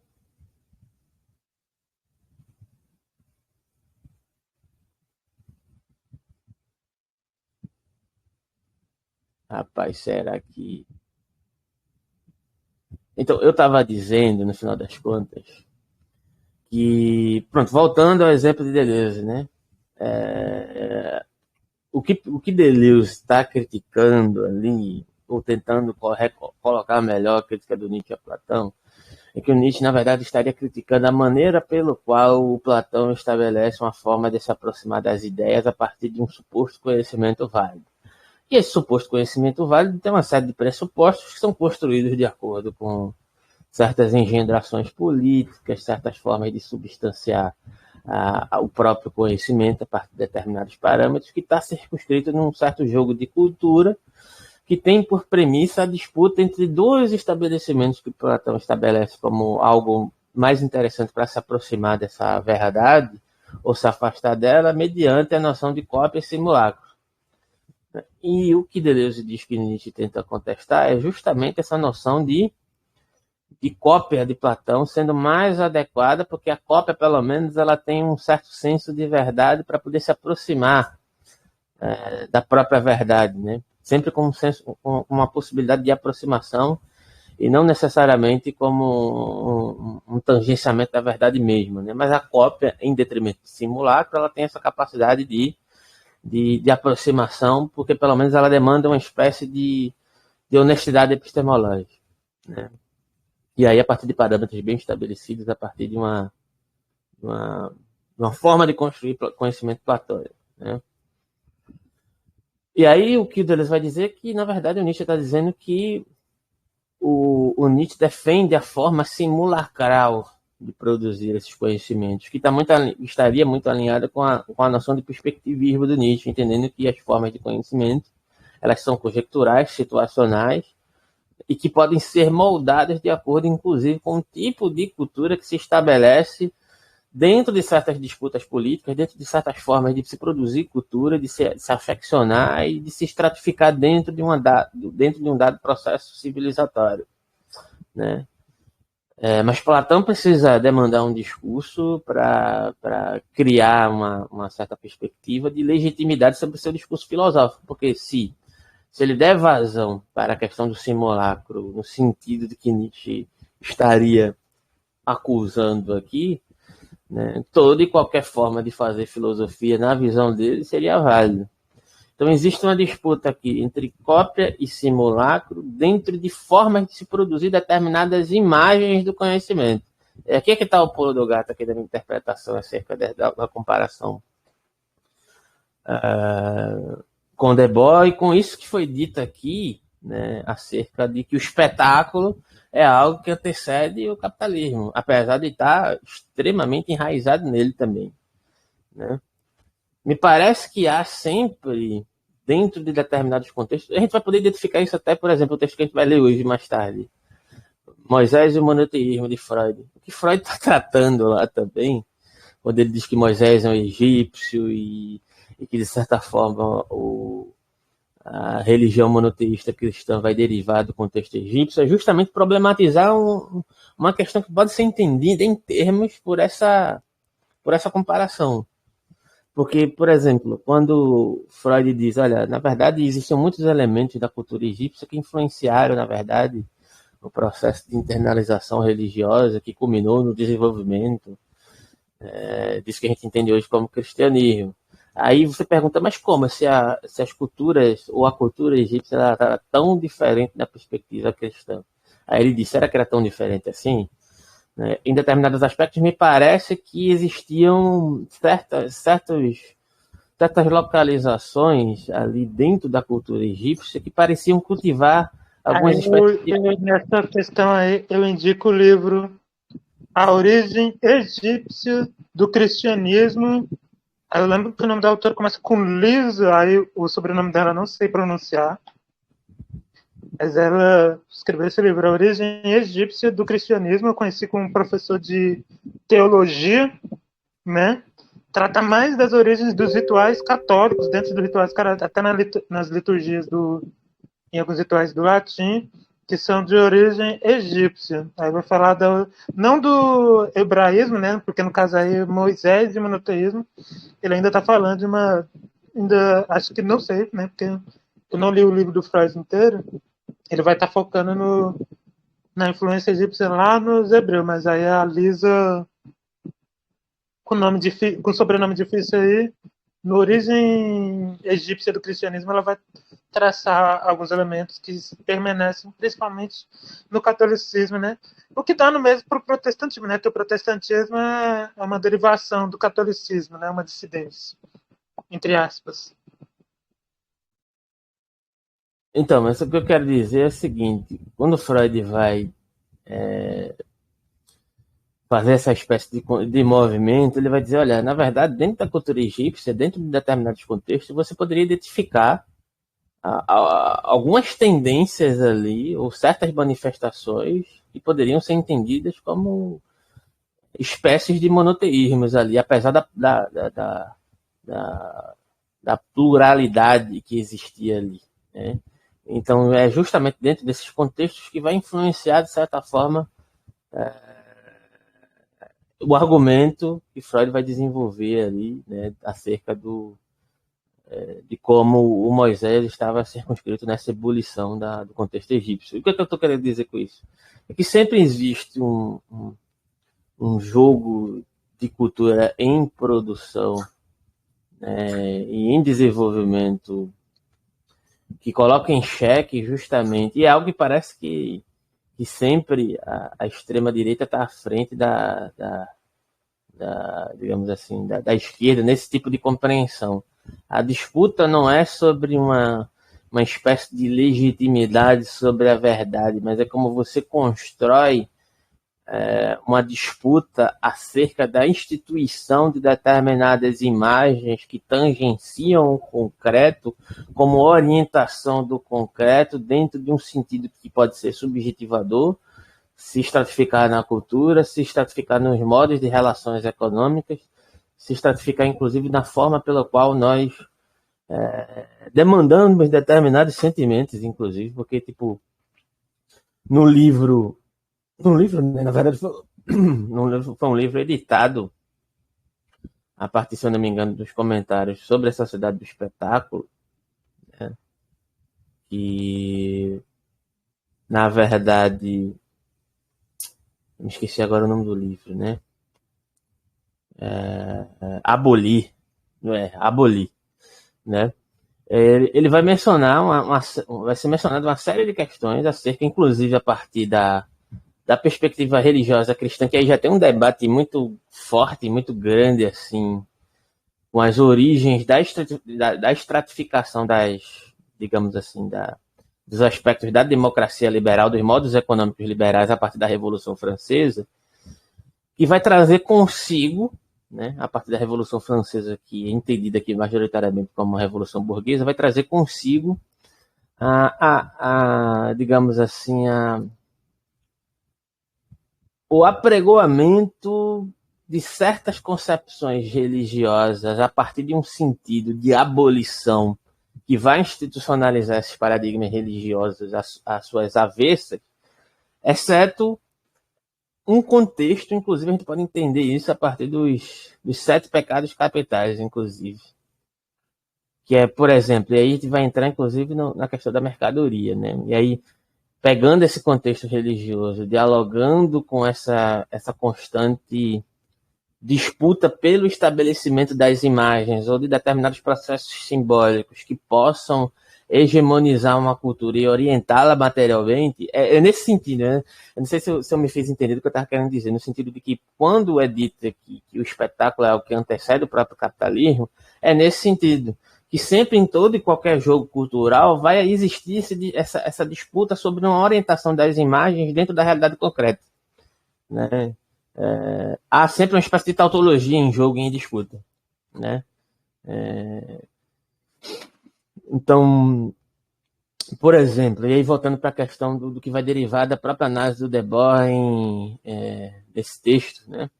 Rapaz, será que. Então, eu estava dizendo, no final das contas, que. Pronto, voltando ao exemplo de Deleuze, né? O que Deleuze está criticando ali, ou tentando colocar melhor a crítica do Nietzsche a Platão, é que o Nietzsche, na verdade, estaria criticando a maneira pelo qual o Platão estabelece uma forma de se aproximar das ideias a partir de um suposto conhecimento válido. E esse suposto conhecimento válido tem uma série de pressupostos que são construídos de acordo com certas engendrações políticas, certas formas de substanciar o próprio conhecimento a partir de determinados parâmetros, que está circunscrito num certo jogo de cultura que tem por premissa a disputa entre dois estabelecimentos que Platão estabelece como algo mais interessante para se aproximar dessa verdade ou se afastar dela mediante a noção de cópia e simulacro. E o que Deleuze diz que Nietzsche tenta contestar é justamente essa noção de cópia de Platão sendo mais adequada, porque a cópia, pelo menos, ela tem um certo senso de verdade para poder se aproximar da própria verdade, né? Sempre com uma possibilidade de aproximação e não necessariamente como um tangenciamento da verdade mesmo, né? Mas a cópia, em detrimento do simulacro, ela tem essa capacidade de aproximação, porque pelo menos ela demanda uma espécie de honestidade epistemológica, né? E aí, a partir de parâmetros bem estabelecidos, a partir de uma forma de construir conhecimento platônico, né? E aí, o que o Deleuze vai dizer é que, na verdade, o Nietzsche está dizendo que o Nietzsche defende a forma simulacral de produzir esses conhecimentos, que estaria muito alinhada com a noção de perspectivismo do Nietzsche, entendendo que as formas de conhecimento elas são conjecturais, situacionais, e que podem ser moldadas de acordo, inclusive, com o tipo de cultura que se estabelece dentro de certas disputas políticas, dentro de certas formas de se produzir cultura, de se afeccionar e de se estratificar dentro de um dado processo civilizatório, né? Mas Platão precisa demandar um discurso para criar uma certa perspectiva de legitimidade sobre o seu discurso filosófico, porque se ele der vazão para a questão do simulacro, no sentido de que Nietzsche estaria acusando aqui, né, toda e qualquer forma de fazer filosofia, na visão dele, seria válida. Então, existe uma disputa aqui entre cópia e simulacro dentro de formas de se produzir determinadas imagens do conhecimento. Aqui é que está o pulo do gato aqui da minha interpretação acerca da comparação com Debord, e com isso que foi dito aqui, né, acerca de que o espetáculo é algo que antecede o capitalismo, apesar de estar extremamente enraizado nele também, né? Me parece que há sempre, dentro de determinados contextos, a gente vai poder identificar isso até, por exemplo, o texto que a gente vai ler hoje mais tarde, Moisés e o monoteísmo de Freud. O que Freud está tratando lá também, quando ele diz que Moisés é um egípcio e que, de certa forma, a religião monoteísta cristã vai derivar do contexto egípcio, é justamente problematizar uma questão que pode ser entendida em termos por essa comparação. Porque, por exemplo, quando Freud diz, olha, na verdade existem muitos elementos da cultura egípcia que influenciaram, na verdade, o processo de internalização religiosa que culminou no desenvolvimento disso que a gente entende hoje como cristianismo. Aí você pergunta, mas como? Se as culturas, ou a cultura egípcia era tão diferente da perspectiva cristã? Aí ele diz, será que era tão diferente assim? Em determinados aspectos, me parece que existiam certas localizações ali dentro da cultura egípcia que pareciam cultivar algumas espécies de... Nessa questão aí, eu indico o livro A Origem Egípcia do Cristianismo. Eu lembro que o nome da autora começa com Lisa, aí o sobrenome dela eu não sei pronunciar. Mas ela escreveu esse livro, A Origem Egípcia do Cristianismo. Eu conheci com um professor de teologia, né? Trata mais das origens dos rituais católicos, dentro dos rituais, até nas liturgias em alguns rituais do latim, que são de origem egípcia. Aí vai falar não do hebraísmo, né? Porque no caso aí Moisés e monoteísmo, ele ainda está falando de acho que não sei, né? Porque eu não li o livro do Freud inteiro. Ele vai estar focando na influência egípcia lá nos hebreus, mas aí a Lisa, com sobrenome difícil aí, na origem egípcia do cristianismo, ela vai traçar alguns elementos que permanecem principalmente no catolicismo, né? O que dá no mesmo para o protestantismo, né? Que o protestantismo é uma derivação do catolicismo, né? Uma dissidência, entre aspas. Então, mas o que eu quero dizer é o seguinte, quando Freud vai fazer essa espécie de movimento, ele vai dizer, olha, na verdade, dentro da cultura egípcia, dentro de determinados contextos, você poderia identificar algumas tendências ali, ou certas manifestações que poderiam ser entendidas como espécies de monoteísmos ali, apesar da pluralidade que existia ali, né? Então, é justamente dentro desses contextos que vai influenciar, de certa forma, o argumento que Freud vai desenvolver ali, né, acerca de como o Moisés estava circunscrito nessa ebulição do contexto egípcio. O que é que eu estou querendo dizer com isso? É que sempre existe um jogo de cultura em produção, né, e em desenvolvimento que coloca em xeque justamente, e é algo que parece que sempre a extrema-direita está à frente digamos assim, da esquerda nesse tipo de compreensão. A disputa não é sobre uma espécie de legitimidade sobre a verdade, mas é como você constrói uma disputa acerca da instituição de determinadas imagens que tangenciam o concreto como orientação do concreto dentro de um sentido que pode ser subjetivador, se estratificar na cultura, se estratificar nos modos de relações econômicas, se estratificar inclusive na forma pela qual nós demandamos determinados sentimentos, inclusive, porque, tipo, no livro, na verdade, foi um livro editado a partir, se eu não me engano, dos comentários sobre a sociedade do espetáculo, né, que, na verdade, me esqueci agora o nome do livro, né? Abolir, não é? Abolir, né? Ele vai mencionar vai ser mencionado uma série de questões acerca, inclusive a partir da perspectiva religiosa cristã, que aí já tem um debate muito forte, muito grande, assim, com as origens da estratificação digamos assim, dos aspectos da democracia liberal, dos modos econômicos liberais a partir da Revolução Francesa, que vai trazer consigo, né, a partir da Revolução Francesa, que é entendida aqui majoritariamente como uma revolução burguesa, vai trazer consigo digamos assim, o apregoamento de certas concepções religiosas a partir de um sentido de abolição que vai institucionalizar esses paradigmas religiosos às suas avessas, exceto um contexto, inclusive a gente pode entender isso a partir dos 7 pecados capitais, inclusive. Que é, por exemplo, e aí a gente vai entrar, inclusive, na questão da mercadoria, né? E aí, pegando esse contexto religioso, dialogando com essa constante disputa pelo estabelecimento das imagens ou de determinados processos simbólicos que possam hegemonizar uma cultura e orientá-la materialmente, é nesse sentido, né? Eu não sei se eu me fiz entender do que eu estava querendo dizer, no sentido de que quando é dito que o espetáculo é o que antecede o próprio capitalismo, é nesse sentido, que sempre em todo e qualquer jogo cultural vai existir essa disputa sobre uma orientação das imagens dentro da realidade concreta, né? Há sempre uma espécie de tautologia em jogo e em disputa, né? Então, por exemplo, e aí voltando para a questão do que vai derivar da própria análise do Debord desse texto, né,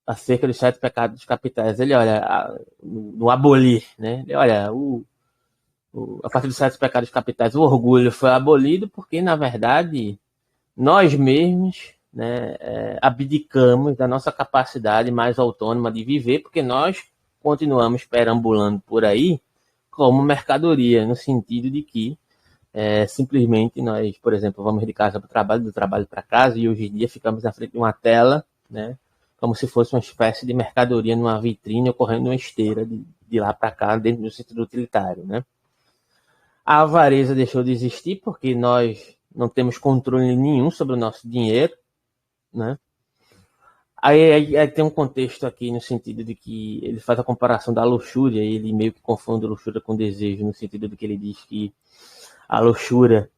acerca dos 7 pecados capitais, ele olha no abolir, né, ele olha a partir dos 7 pecados capitais, o orgulho foi abolido porque, na verdade, nós mesmos, né, abdicamos da nossa capacidade mais autônoma de viver, porque nós continuamos perambulando por aí como mercadoria, no sentido de que simplesmente nós, por exemplo, vamos de casa para o trabalho, do trabalho para casa, e hoje em dia ficamos na frente de uma tela, né, como se fosse uma espécie de mercadoria numa vitrine ocorrendo numa esteira de lá para cá, dentro do sentido utilitário, né? A avareza deixou de existir porque nós não temos controle nenhum sobre o nosso dinheiro, né? Aí tem um contexto aqui no sentido de que ele faz a comparação da luxúria, e ele meio que confunde luxúria com desejo, no sentido de que ele diz que a luxúria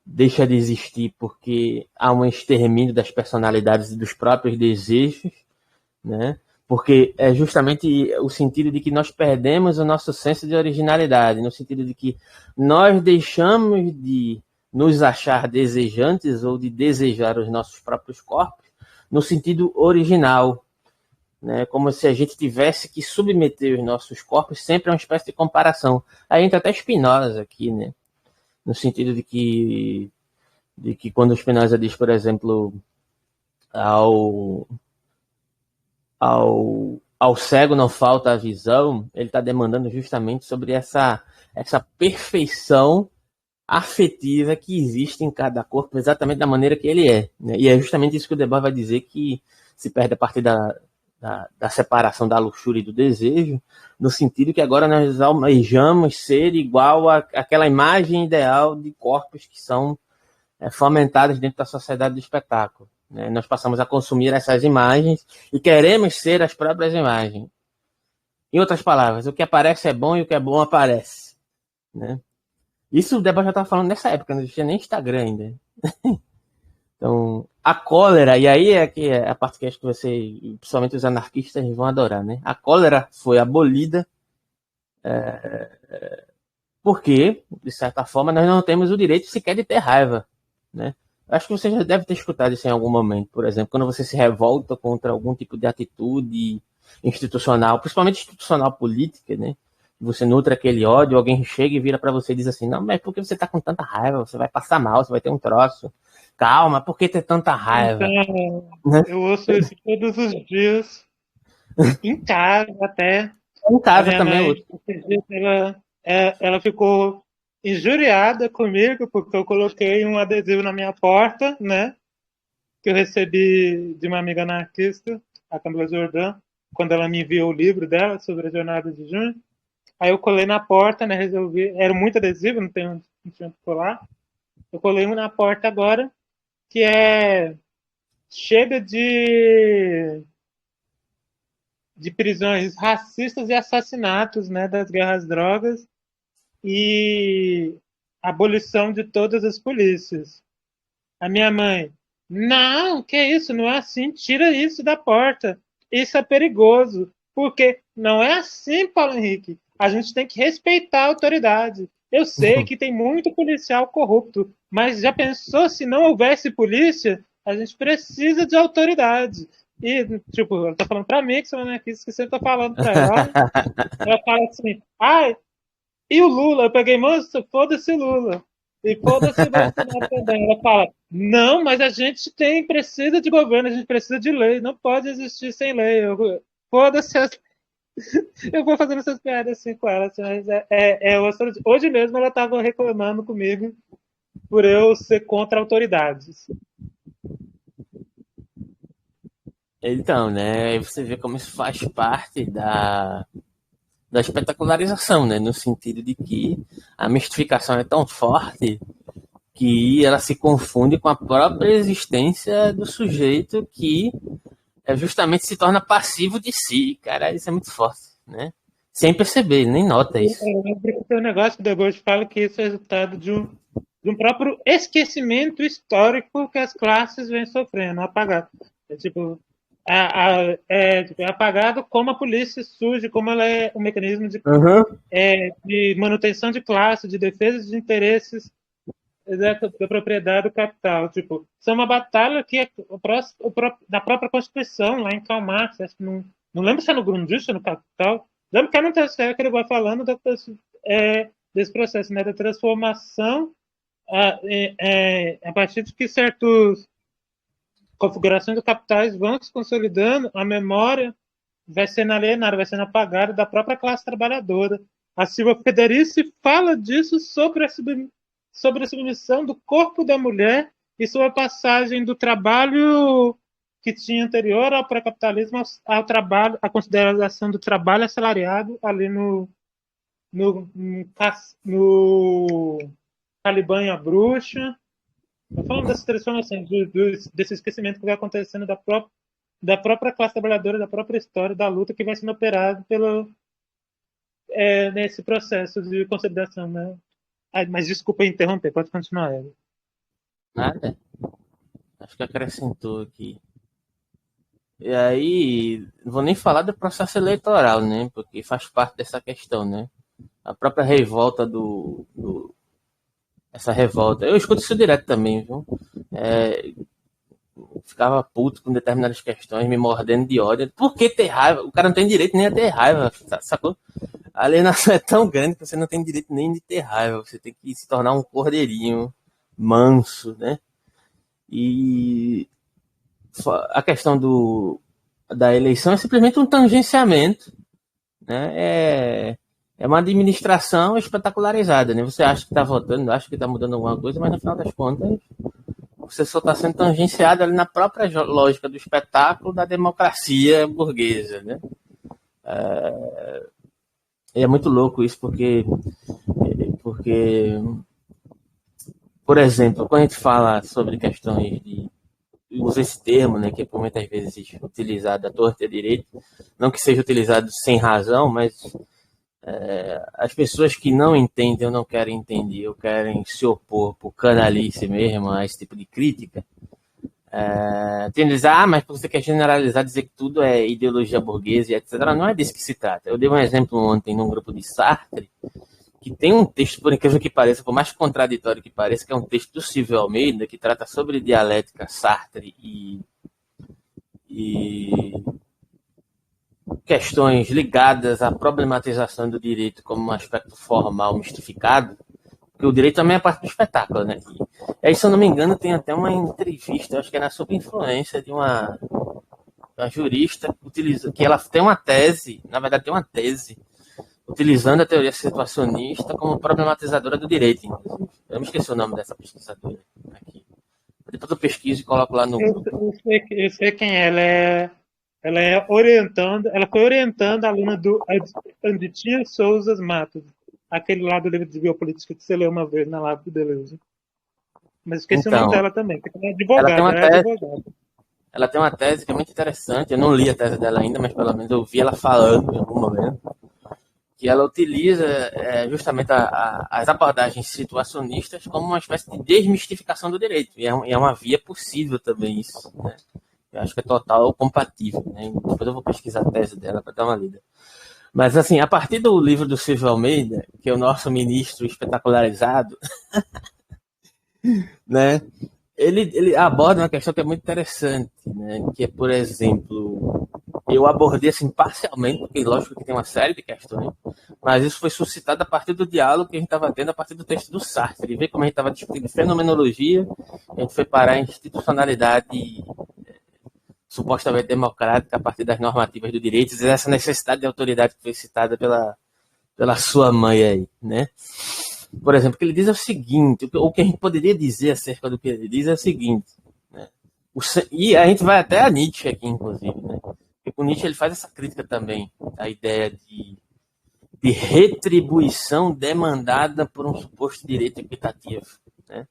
deixa de existir porque há um extermínio das personalidades e dos próprios desejos, né? Porque é justamente o sentido de que nós perdemos o nosso senso de originalidade, no sentido de que nós deixamos de nos achar desejantes ou de desejar os nossos próprios corpos, no sentido original, né? Como se a gente tivesse que submeter os nossos corpos sempre a uma espécie de comparação. Aí entra até Spinoza aqui, né? No sentido de que quando Spinoza diz, por exemplo, ao, ao cego não falta a visão, ele está demandando justamente sobre essa perfeição afetiva que existe em cada corpo, exatamente da maneira que ele é, né? E é justamente isso que o Debord vai dizer, que se perde a partir da separação da luxúria e do desejo, no sentido que agora nós almejamos ser igual àquela imagem ideal de corpos que são fomentados dentro da sociedade do espetáculo, né? Nós passamos a consumir essas imagens e queremos ser as próprias imagens. Em outras palavras, o que aparece é bom e o que é bom aparece, né? Isso o Debord já estava falando nessa época, não existia nem Instagram ainda. Então, a cólera, e aí é que é a parte que acho que você, principalmente os anarquistas, vão adorar, né? A cólera foi abolida porque, de certa forma, nós não temos o direito sequer de ter raiva, né? Acho que você já deve ter escutado isso em algum momento, por exemplo, quando você se revolta contra algum tipo de atitude institucional, principalmente institucional política, né? Você nutre aquele ódio, alguém chega e vira para você e diz assim, não, mas por que você tá com tanta raiva? Você vai passar mal, você vai ter um troço. Calma, por que ter tanta raiva? Então, Né? eu ouço isso todos os dias, em casa até. Em A casa minha também, mãe, esses dias, ela ficou injuriada comigo porque eu coloquei um adesivo na minha porta, né? Que eu recebi de uma amiga anarquista, a Camila Jordão, quando ela me enviou o livro dela sobre a jornada de junho. Aí eu colei na porta, né? Resolvi. Era muito adesivo, não tinha que colar. Eu colei um na porta agora, que é. Chega de prisões racistas e assassinatos, né? Das guerras drogas e abolição de todas as polícias. A minha mãe, não, que isso, não é assim, tira isso da porta. Isso é perigoso. Porque não é assim, Paulo Henrique. A gente tem que respeitar a autoridade. Eu sei que tem muito policial corrupto, mas já pensou se não houvesse polícia? A gente precisa de autoridade. E, tipo, ela tá falando pra mim que sou anarquista, que sempre tô falando pra ela. Ela fala assim, ai, e o Lula? Eu peguei, moça, foda-se o Lula. E foda-se o Bolsonaro também. Ela fala, não, mas a gente precisa de governo, a gente precisa de lei, não pode existir sem lei. Foda-se. Eu vou fazendo essas piadas assim com ela. Assim, mas hoje mesmo ela estava reclamando comigo por eu ser contra autoridades. Então, né? Aí você vê como isso faz parte da espetacularização, né? No sentido de que a mistificação é tão forte que ela se confunde com a própria existência do sujeito que justamente se torna passivo de si. Cara, isso é muito forte, né? Sem perceber, ele nem nota isso. Eu lembro que tem um negócio que o Debord fala que isso é resultado de um próprio esquecimento histórico que as classes vêm sofrendo, apagado. É tipo, é apagado como a polícia surge, como ela é um mecanismo de manutenção de classe, de defesa de interesses da propriedade do capital. Tipo, isso é uma batalha que é da própria Constituição, lá em Karl Marx, acho que não lembro se é no Grundrisse ou no Capital, lembro que é no terceiro que ele vai falando desse processo, né, da transformação a partir de que certas configurações do capitais vão se consolidando, a memória vai sendo alienada, vai sendo apagada da própria classe trabalhadora. A Silvia Federici fala disso sobre a submissão do corpo da mulher e sobre a passagem do trabalho que tinha anterior ao pré-capitalismo ao trabalho, a consideração do trabalho assalariado ali no Talibã e a Bruxa. Estou falando dessa transformação, desse esquecimento que vai acontecendo da própria classe trabalhadora, da própria história, da luta que vai sendo operada nesse processo de consolidação, né? Mas desculpa interromper, pode continuar, Eva. Nada. Acho que acrescentou aqui. E aí, não vou nem falar do processo eleitoral, né? Porque faz parte dessa questão, né? A própria revolta essa revolta. Eu escuto isso direto também, viu? ficava puto com determinadas questões, me mordendo de ódio. Por que ter raiva? O cara não tem direito nem a ter raiva, sacou? A alienação é tão grande que você não tem direito nem de ter raiva. Você tem que se tornar um cordeirinho manso, né? E a questão da eleição é simplesmente um tangenciamento, né? É uma administração espetacularizada, né? Você acha que está votando, acha que está mudando alguma coisa, mas no final das contas você só está sendo tangenciado ali na própria lógica do espetáculo da democracia burguesa, né? É muito louco isso, porque, por exemplo, quando a gente fala sobre questões de... usa esse termo, né, que é por muitas vezes utilizado à torta e à direita, não que seja utilizado sem razão, mas as pessoas que não entendem ou não querem entender ou querem se opor por canalice mesmo a esse tipo de crítica, tendem a dizer, mas você quer generalizar, dizer que tudo é ideologia burguesa e etc. Não é disso que se trata. Eu dei um exemplo ontem num grupo de Sartre, que tem um texto, por incrível que pareça, por mais contraditório que pareça, que é um texto do Silvio Almeida, que trata sobre dialética, Sartre e questões ligadas à problematização do direito como um aspecto formal mistificado, porque o direito também é parte do espetáculo, né? E aí, se eu não me engano, tem até uma entrevista, acho que é sob influência de uma jurista que ela tem uma tese, na verdade tem uma tese, utilizando a teoria situacionista como problematizadora do direito, inclusive. Eu me esqueci o nome dessa pesquisadora aqui. Depois eu pesquiso e coloco lá no grupo. Eu sei quem ela é. Ela foi orientando a aluna do Anditinha Souza Matos, aquele lá do livro de biopolítica que você leu uma vez na Lab do Deleuze. Mas esqueci o nome dela também, que é advogada. Ela tem uma tese que é muito interessante, eu não li a tese dela ainda, mas pelo menos eu vi ela falando em algum momento, que ela utiliza justamente as abordagens situacionistas como uma espécie de desmistificação do direito, e é uma via possível também isso, né? Eu acho que é total compatível, né? Depois eu vou pesquisar a tese dela para dar uma lida. Mas, assim, a partir do livro do Silvio Almeida, que é o nosso ministro espetacularizado, né? Ele aborda uma questão que é muito interessante, né? Que é, por exemplo, eu abordei assim parcialmente, porque lógico que tem uma série de questões, mas isso foi suscitado a partir do diálogo que a gente estava tendo a partir do texto do Sartre. Vê como a gente estava discutindo fenomenologia, a gente foi parar em institucionalidade supostamente democrática a partir das normativas do direito, e essa necessidade de autoridade que foi citada pela sua mãe aí, né? Por exemplo, o que ele diz é o seguinte, o que a gente poderia dizer acerca do que ele diz é o seguinte, né? E a gente vai até a Nietzsche aqui, inclusive, né? Porque o Nietzsche ele faz essa crítica também, a ideia de retribuição demandada por um suposto direito equitativo, né?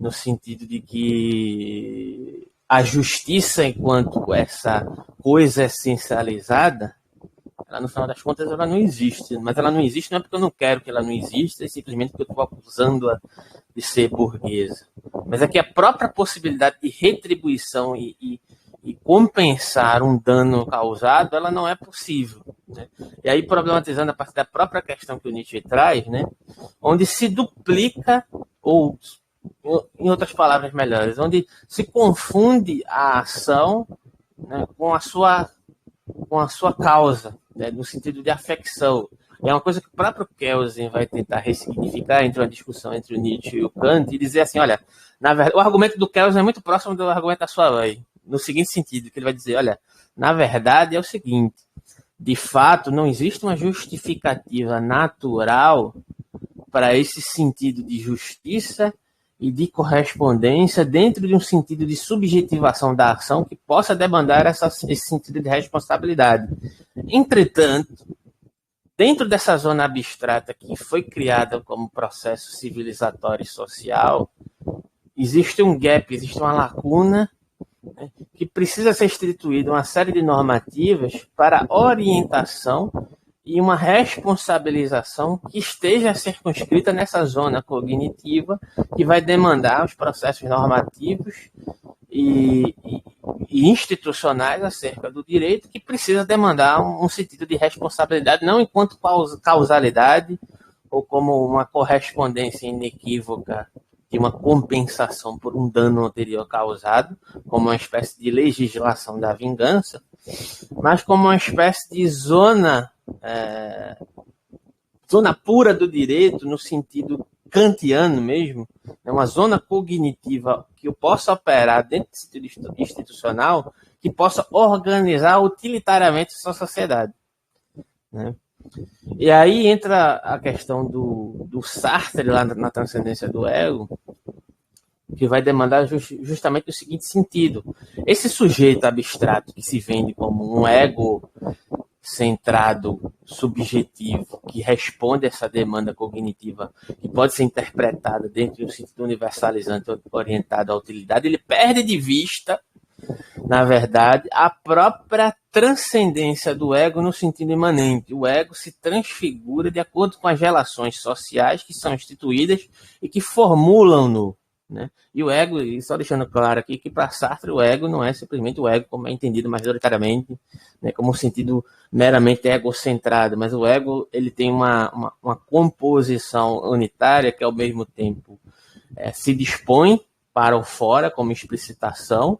No sentido de que a justiça, enquanto essa coisa essencializada, ela, no final das contas, ela não existe. Mas ela não existe não é porque eu não quero que ela não exista, é simplesmente porque eu estou acusando-a de ser burguesa. Mas é que a própria possibilidade de retribuição e compensar um dano causado, ela não é possível, né? E aí, problematizando a partir da própria questão que o Nietzsche traz, né, onde se duplica, ou, em outras palavras melhores, onde se confunde a ação, né, com a sua causa, né, no sentido de afecção. É uma coisa que o próprio Kelsen vai tentar ressignificar entre uma discussão entre o Nietzsche e o Kant e dizer assim, olha, na verdade, o argumento do Kelsen é muito próximo do argumento da sua mãe, no seguinte sentido, que ele vai dizer, olha, na verdade é o seguinte, de fato não existe uma justificativa natural para esse sentido de justiça e de correspondência dentro de um sentido de subjetivação da ação que possa demandar esse sentido de responsabilidade. Entretanto, dentro dessa zona abstrata que foi criada como processo civilizatório e social, existe um gap, existe uma lacuna, né, que precisa ser instituída uma série de normativas para orientação e uma responsabilização que esteja circunscrita nessa zona cognitiva que vai demandar os processos normativos e institucionais acerca do direito, que precisa demandar um sentido de responsabilidade, não enquanto causalidade ou como uma correspondência inequívoca de uma compensação por um dano anterior causado, como uma espécie de legislação da vingança, mas como uma espécie de zona pura do direito, no sentido kantiano mesmo, é uma zona cognitiva que eu possa operar dentro do sentido institucional, que possa organizar utilitariamente a sua sociedade. Né? E aí entra a questão do Sartre lá na transcendência do ego, que vai demandar justamente o seguinte sentido. Esse sujeito abstrato que se vende como um ego centrado, subjetivo, que responde a essa demanda cognitiva, que pode ser interpretada dentro de um sentido universalizante orientado à utilidade, ele perde de vista, na verdade, a própria transcendência do ego no sentido imanente. O ego se transfigura de acordo com as relações sociais que são instituídas e que formulam-no. Né? E o ego, e só deixando claro aqui que para Sartre o ego não é simplesmente o ego como é entendido majoritariamente, né, como um sentido meramente egocentrado, mas o ego ele tem uma composição unitária que ao mesmo tempo se dispõe para o fora como explicitação,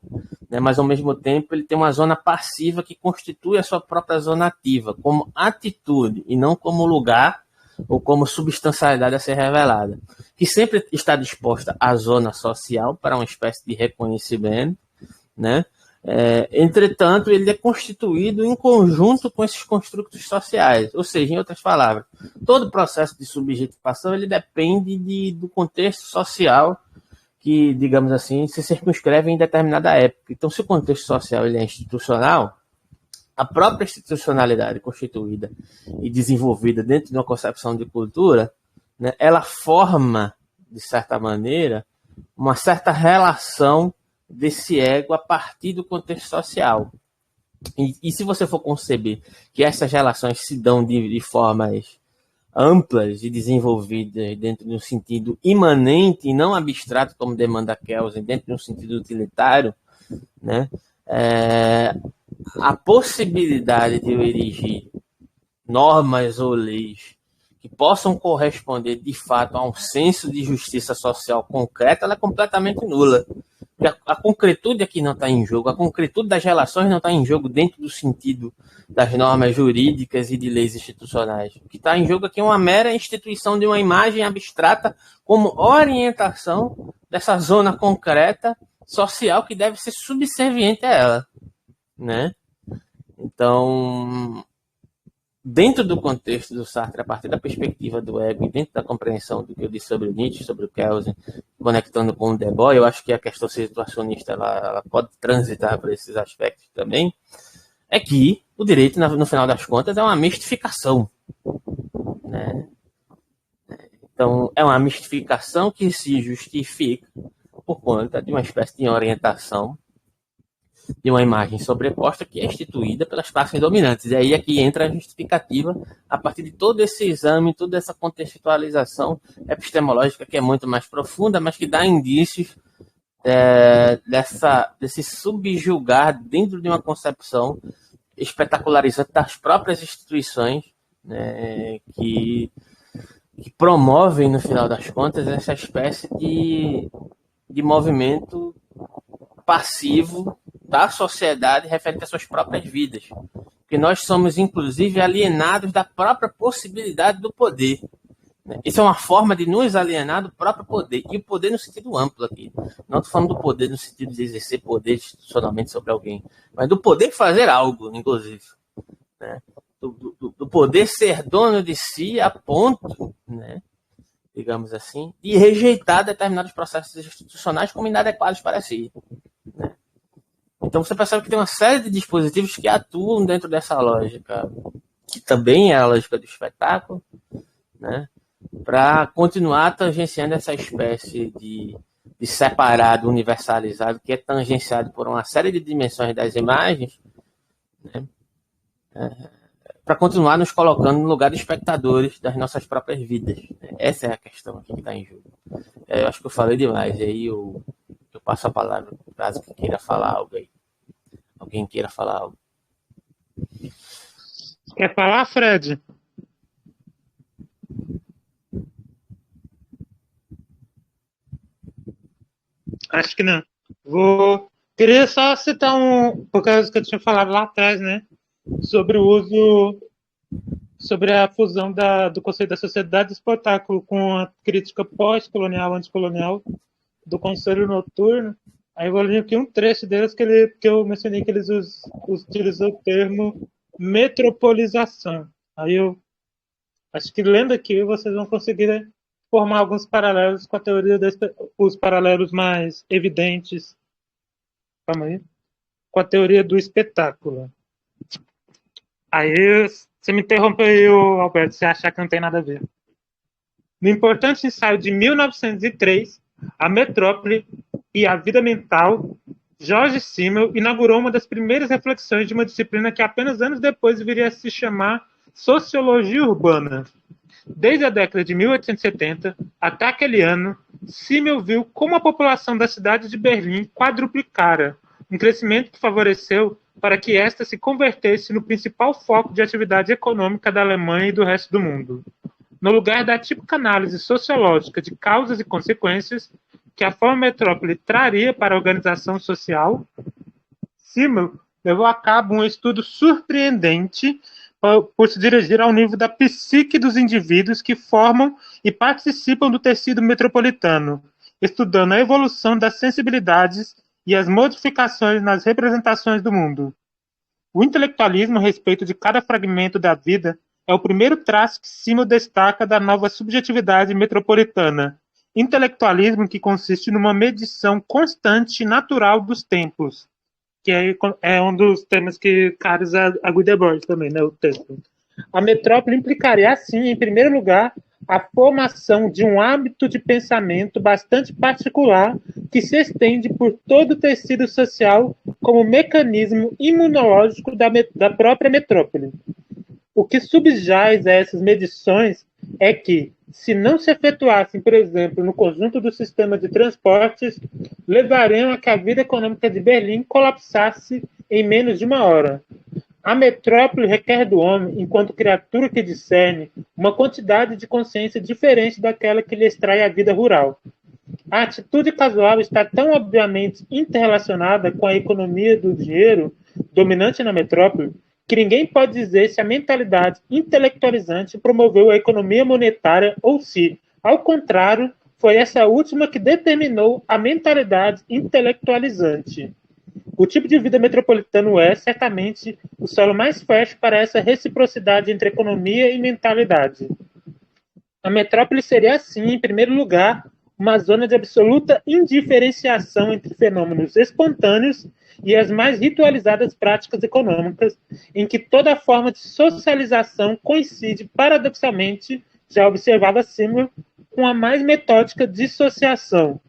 né, mas ao mesmo tempo ele tem uma zona passiva que constitui a sua própria zona ativa, como atitude e não como lugar ou como substancialidade a ser revelada, que sempre está disposta à zona social para uma espécie de reconhecimento, né? Entretanto, ele é constituído em conjunto com esses construtos sociais, ou seja, em outras palavras, todo processo de subjetivação ele depende do contexto social que, digamos assim, se circunscreve em determinada época. Então, se o contexto social ele é institucional, a própria institucionalidade constituída e desenvolvida dentro de uma concepção de cultura, né, ela forma, de certa maneira, uma certa relação desse ego a partir do contexto social. E se você for conceber que essas relações se dão de formas amplas e desenvolvidas dentro de um sentido imanente e não abstrato, como demanda Kelsen, dentro de um sentido utilitário, né, a possibilidade de eu erigir normas ou leis que possam corresponder de fato a um senso de justiça social concreta, ela é completamente nula. A concretude aqui não está em jogo, a concretude das relações não está em jogo dentro do sentido das normas jurídicas e de leis institucionais. O que está em jogo aqui é uma mera instituição de uma imagem abstrata como orientação dessa zona concreta social que deve ser subserviente a ela. Né? Então, dentro do contexto do Sartre, a partir da perspectiva do ego e dentro da compreensão do que eu disse sobre o Nietzsche, sobre o Kelsen, conectando com o Debord, eu acho que a questão situacionista ela pode transitar por esses aspectos também, é que o direito, no final das contas, é uma mistificação. Né? Então, é uma mistificação que se justifica por conta de uma espécie de orientação de uma imagem sobreposta que é instituída pelas classes dominantes. E aí é que entra a justificativa a partir de todo esse exame, toda essa contextualização epistemológica que é muito mais profunda, mas que dá indícios desse subjugar dentro de uma concepção espetacularizante das próprias instituições, né, que promovem, no final das contas, essa espécie de movimento passivo da sociedade referente às suas próprias vidas. Porque nós somos, inclusive, alienados da própria possibilidade do poder. Isso é uma forma de nos alienar do próprio poder. E o poder no sentido amplo aqui. Não estou falando do poder no sentido de exercer poder institucionalmente sobre alguém, mas do poder fazer algo, inclusive. Né? Do poder ser dono de si a ponto, né, digamos assim, de rejeitar determinados processos institucionais como inadequados para si. Né? Então você percebe que tem uma série de dispositivos que atuam dentro dessa lógica, que também é a lógica do espetáculo, né? Para continuar tangenciando essa espécie de separado universalizado que é tangenciado por uma série de dimensões das imagens, né? Para continuar nos colocando no lugar de espectadores das nossas próprias vidas. Essa é a questão aqui que está em jogo. Eu acho que eu falei demais, aí eu passo a palavra caso que queira falar algo aí. Alguém queira falar algo. Quer falar, Fred? Acho que não. Queria só citar por causa que eu tinha falado lá atrás, né? Sobre o uso, sobre a fusão do conceito da sociedade do espetáculo com a crítica pós-colonial, anticolonial do Conselho Noturno. Aí eu vou ler aqui um trecho deles que eu mencionei que eles utilizam o termo metropolização. Aí eu acho que lendo aqui vocês vão conseguir formar alguns paralelos com a teoria os paralelos mais evidentes, calma aí, com a teoria do espetáculo. Aí você me interrompeu, Alberto, se achar que não tem nada a ver. No importante ensaio de 1903, A Metrópole e a Vida Mental, George Simmel inaugurou uma das primeiras reflexões de uma disciplina que apenas anos depois viria a se chamar Sociologia Urbana. Desde a década de 1870 até aquele ano, Simmel viu como a população da cidade de Berlim quadruplicara, um crescimento que favoreceu para que esta se convertesse no principal foco de atividade econômica da Alemanha e do resto do mundo. No lugar da típica análise sociológica de causas e consequências que a forma metrópole traria para a organização social, Simmel levou a cabo um estudo surpreendente por se dirigir ao nível da psique dos indivíduos que formam e participam do tecido metropolitano, estudando a evolução das sensibilidades e as modificações nas representações do mundo. O intelectualismo a respeito de cada fragmento da vida é o primeiro traço que Simmel destaca da nova subjetividade metropolitana, intelectualismo que consiste numa medição constante e natural dos tempos, que é um dos temas que caros a Guy Debord também, né, o texto. A metrópole implicaria, assim, em primeiro lugar, a formação de um hábito de pensamento bastante particular que se estende por todo o tecido social como mecanismo imunológico da própria metrópole. O que subjaz a essas medições é que, se não se efetuassem, por exemplo, no conjunto do sistema de transportes, levariam a que a vida econômica de Berlim colapsasse em menos de uma hora. A metrópole requer do homem, enquanto criatura que discerne, uma quantidade de consciência diferente daquela que lhe extrai a vida rural. A atitude casual está tão obviamente interrelacionada com a economia do dinheiro dominante na metrópole que ninguém pode dizer se a mentalidade intelectualizante promoveu a economia monetária ou se, ao contrário, foi essa última que determinou a mentalidade intelectualizante. O tipo de vida metropolitano é, certamente, o solo mais fértil para essa reciprocidade entre economia e mentalidade. A metrópole seria, assim, em primeiro lugar, uma zona de absoluta indiferenciação entre fenômenos espontâneos e as mais ritualizadas práticas econômicas, em que toda forma de socialização coincide, paradoxalmente, já observava Simmel, com a mais metódica dissociação.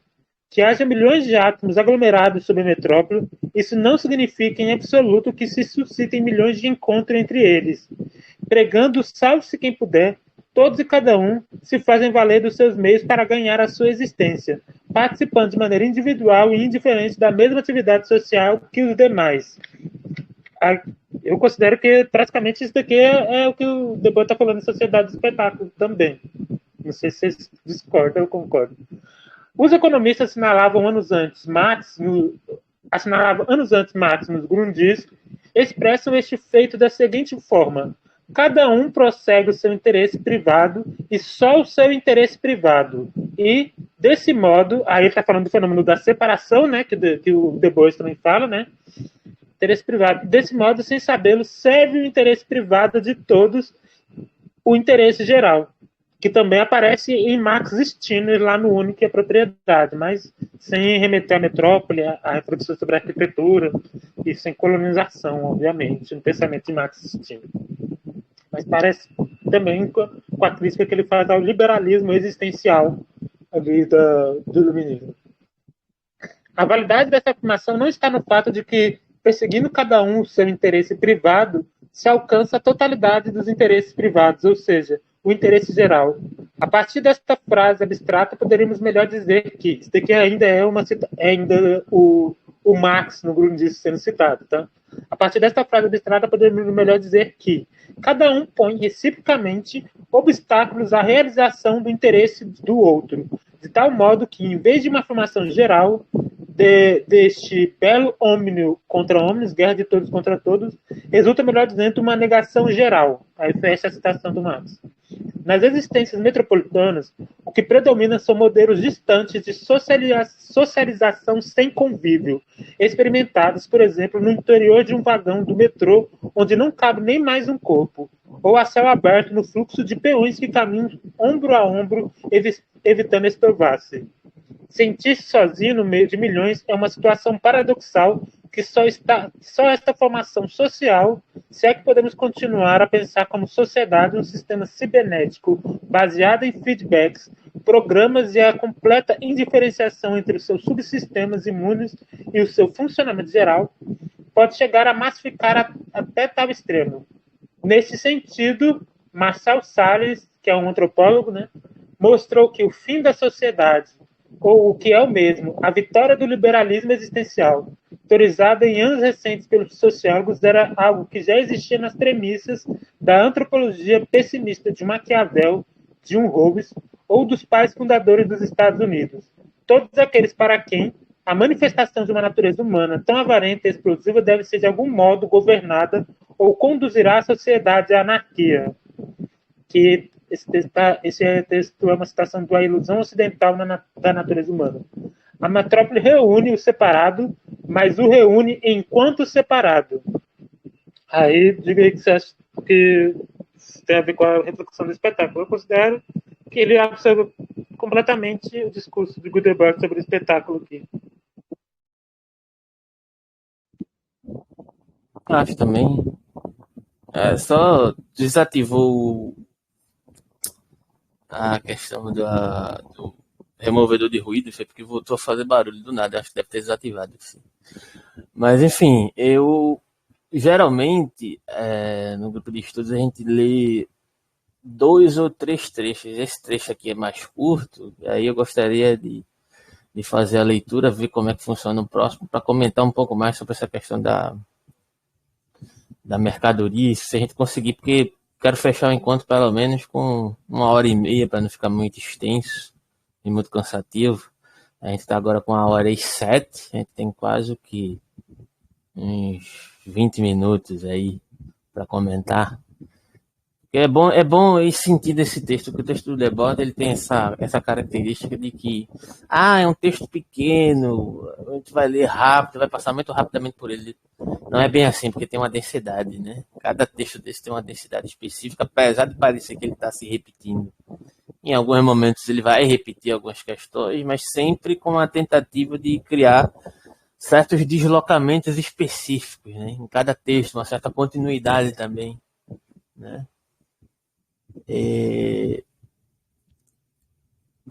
Que haja milhões de átomos aglomerados sobre a metrópole, isso não significa em absoluto que se suscitem milhões de encontros entre eles. Pregando salve-se quem puder, todos e cada um se fazem valer dos seus meios para ganhar a sua existência, participando de maneira individual e indiferente da mesma atividade social que os demais. Eu considero que praticamente isso daqui é o que o Debord está falando em Sociedade do Espetáculo também. Não sei se vocês discordam ou concordam. Os economistas assinalavam anos antes Marx nos Grundis, expressam este feito da seguinte forma: cada um prossegue o seu interesse privado e só o seu interesse privado. E, desse modo, aí ele está falando do fenômeno da separação, né, que o Debord também fala, né? Interesse privado. Desse modo, sem sabê-lo, serve o interesse privado de todos o interesse geral, que também aparece em Max Stirner lá no Único e a Propriedade, mas sem remeter à metrópole, à reprodução sobre a arquitetura e sem colonização, obviamente, no pensamento de Max Stirner. Mas parece também com a crítica que ele faz ao liberalismo existencial ali do iluminismo. A validade dessa afirmação não está no fato de que, perseguindo cada um o seu interesse privado, se alcança a totalidade dos interesses privados, ou seja, o interesse geral. A partir desta frase abstrata, poderíamos melhor dizer que isso daqui ainda é o Marx no Grundis sendo citado, tá? A partir desta frase abstrata, poderíamos melhor dizer que cada um põe reciprocamente obstáculos à realização do interesse do outro, de tal modo que, em vez de uma afirmação geral, deste belo omnio contra omnes, guerra de todos contra todos, resulta, melhor dizendo, uma negação geral. Aí fecha a citação do Marx. Nas existências metropolitanas, o que predomina são modelos distantes de socialização sem convívio, experimentados, por exemplo, no interior de um vagão do metrô, onde não cabe nem mais um corpo, ou a céu aberto no fluxo de peões que caminham ombro a ombro, evitando estorvar-se. Sentir-se sozinho no meio de milhões é uma situação paradoxal que só esta formação social, se é que podemos continuar a pensar como sociedade um sistema cibernético baseado em feedbacks, programas e a completa indiferenciação entre os seus subsistemas imunes e o seu funcionamento geral, pode chegar a massificar até tal extremo. Nesse sentido, Marcel Salles, que é um antropólogo, né, mostrou que o fim da sociedade, ou o que é o mesmo, a vitória do liberalismo existencial, teorizada em anos recentes pelos sociólogos, era algo que já existia nas premissas da antropologia pessimista de Maquiavel, de Hobbes ou dos pais fundadores dos Estados Unidos. Todos aqueles para quem a manifestação de uma natureza humana tão avarenta e explosiva deve ser de algum modo governada ou conduzirá a sociedade à anarquia. Que esse texto é uma citação da ilusão ocidental da natureza humana. A metrópole reúne o separado, mas o reúne enquanto separado. Aí, diga aí que você acha que tem a ver com a reflexão do espetáculo. Eu considero que ele absorve completamente o discurso de Gutenberg sobre o espetáculo aqui. Acho também. Só desativou a questão do removedor de ruído, foi porque voltou a fazer barulho do nada. Acho que deve ter desativado. Assim. Mas, enfim, eu geralmente, no grupo de estudos, a gente lê 2 ou 3 trechos. Esse trecho aqui é mais curto, e aí eu gostaria de fazer a leitura, ver como é que funciona o próximo, para comentar um pouco mais sobre essa questão da mercadoria, se a gente conseguir, porque quero fechar o encontro pelo menos com 1h30, para não ficar muito extenso e muito cansativo. A gente está agora com 1h07, a gente tem quase que uns 20 minutos aí para comentar. É bom ir sentindo esse texto, porque o texto do Debord ele tem essa característica de que é um texto pequeno, a gente vai ler rápido, vai passar muito rapidamente por ele. Não é bem assim, porque tem uma densidade, né? Cada texto desse tem uma densidade específica, apesar de parecer que ele está se repetindo. Em alguns momentos ele vai repetir algumas questões, mas sempre com a tentativa de criar certos deslocamentos específicos, né? Em cada texto, uma certa continuidade também, né?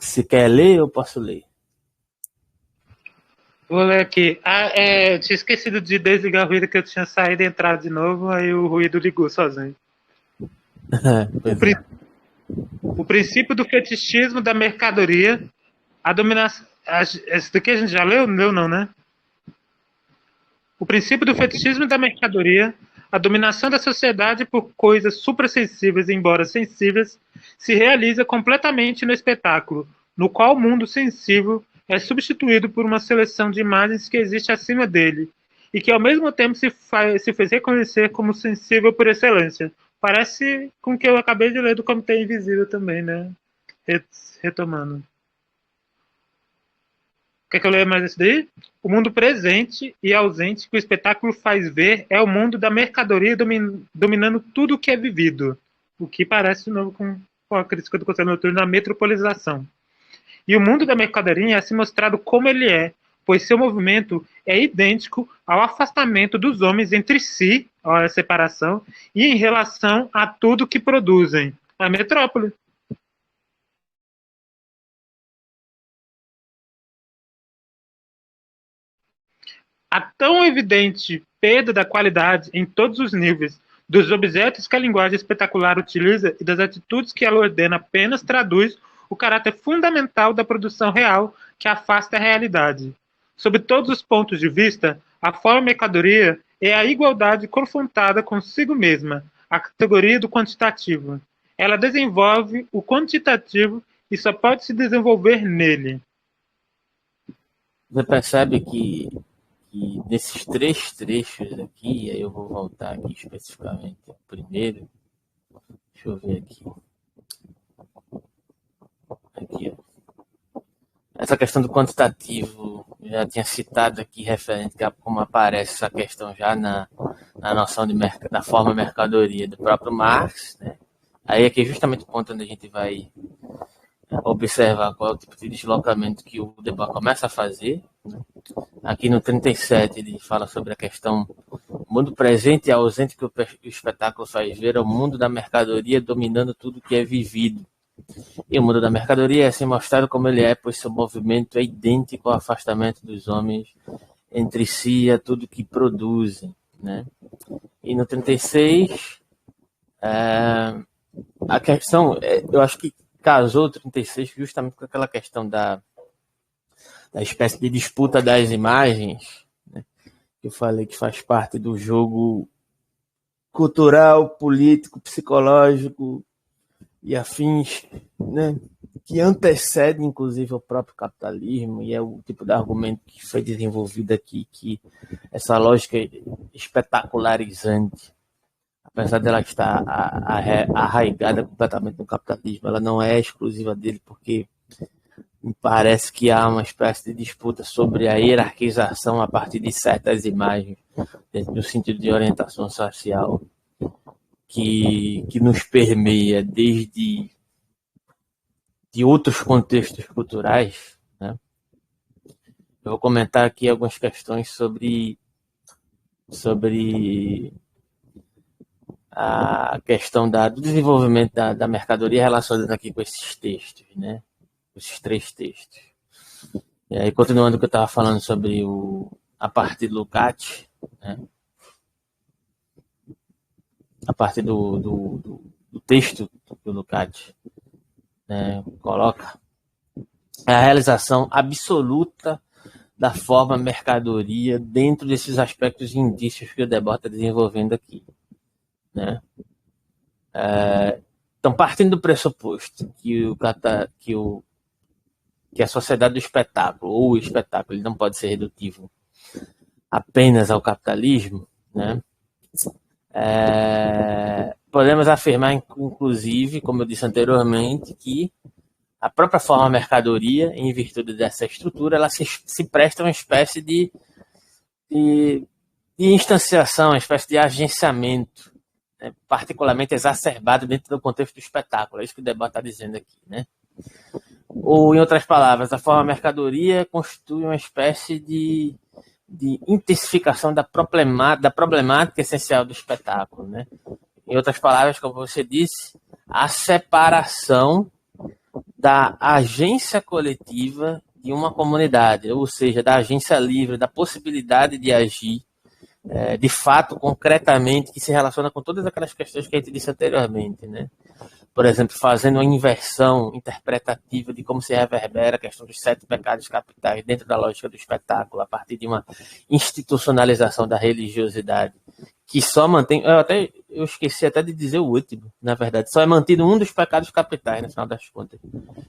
Se quer ler, eu posso ler. Vou ler aqui. Eu tinha esquecido de desligar o ruído, que eu tinha saído e entrado de novo, aí o ruído ligou sozinho. O princípio do fetichismo da mercadoria, a dominação. Esse daqui a gente já leu? Leu não, né? O princípio do fetichismo da mercadoria, a dominação da sociedade por coisas suprassensíveis, embora sensíveis, se realiza completamente no espetáculo, no qual o mundo sensível é substituído por uma seleção de imagens que existe acima dele, e que ao mesmo tempo se fez reconhecer como sensível por excelência. Parece com o que eu acabei de ler do Comitê Invisível também, né? Retomando. Quer que eu leia mais esse daí? O mundo presente e ausente que o espetáculo faz ver é o mundo da mercadoria dominando tudo o que é vivido. O que parece de novo com a crítica do Conselho Noturno na metropolização. E o mundo da mercadoria é se mostrado como ele é, pois seu movimento é idêntico ao afastamento dos homens entre si, a separação, e em relação a tudo que produzem. A metrópole. A tão evidente perda da qualidade em todos os níveis dos objetos que a linguagem espetacular utiliza e das atitudes que ela ordena apenas traduz o caráter fundamental da produção real que afasta a realidade. Sob todos os pontos de vista, a forma mercadoria é a igualdade confrontada consigo mesma, a categoria do quantitativo. Ela desenvolve o quantitativo e só pode se desenvolver nele. você percebe que nesses três trechos aqui, aí eu vou voltar aqui especificamente ao primeiro, deixa eu ver aqui, aqui ó. Essa questão do quantitativo, eu já tinha citado aqui referente a como aparece essa questão já na noção da forma mercadoria do próprio Marx, né? Aí aqui é justamente o ponto onde a gente vai observar qual é o tipo de deslocamento que o Debord começa a fazer. Né? Aqui no 37 ele fala sobre a questão mundo presente e ausente que o espetáculo faz ver é o mundo da mercadoria dominando tudo que é vivido. E o mundo da mercadoria é assim mostrado como ele é, pois seu movimento é idêntico ao afastamento dos homens entre si e a tudo que produzem. Né? E no 36, a questão, eu acho que casou o 36 justamente com aquela questão da espécie de disputa das imagens, né? Que eu falei que faz parte do jogo cultural, político, psicológico e afins, né? Que antecede, inclusive, o próprio capitalismo, e é o tipo de argumento que foi desenvolvido aqui, que essa lógica espetacularizante, apesar dela estar arraigada completamente no capitalismo, ela não é exclusiva dele, porque me parece que há uma espécie de disputa sobre a hierarquização a partir de certas imagens, no sentido de orientação social, que nos permeia desde de outros contextos culturais. Né? Eu vou comentar aqui algumas questões sobre a questão do desenvolvimento da mercadoria relacionada aqui com esses textos, né? Esses três textos. E aí, continuando o que eu estava falando sobre a parte do Lukács, né? A parte do texto que o Lukács, né, coloca, é a realização absoluta da forma mercadoria dentro desses aspectos e indícios que o Debord está desenvolvendo aqui. Né? Então, partindo do pressuposto que a sociedade do espetáculo, ou o espetáculo, ele não pode ser redutivo apenas ao capitalismo, né? Podemos afirmar, inclusive, como eu disse anteriormente, que a própria forma mercadoria, em virtude dessa estrutura, ela se presta a uma espécie de instanciação, uma espécie de agenciamento, né, particularmente exacerbado dentro do contexto do espetáculo. É isso que o debate está dizendo aqui. Né? Ou, em outras palavras, a forma mercadoria constitui uma espécie de intensificação da problemática essencial do espetáculo. Né? Em outras palavras, como você disse, a separação da agência coletiva de uma comunidade, ou seja, da agência livre, da possibilidade de agir de fato, concretamente, que se relaciona com todas aquelas questões que a gente disse anteriormente, né? Por exemplo, fazendo uma inversão interpretativa de como se reverbera a questão dos 7 pecados capitais dentro da lógica do espetáculo, a partir de uma institucionalização da religiosidade, que só mantém... Eu esqueci até de dizer o último, na verdade. Só é mantido um dos pecados capitais, no final das contas,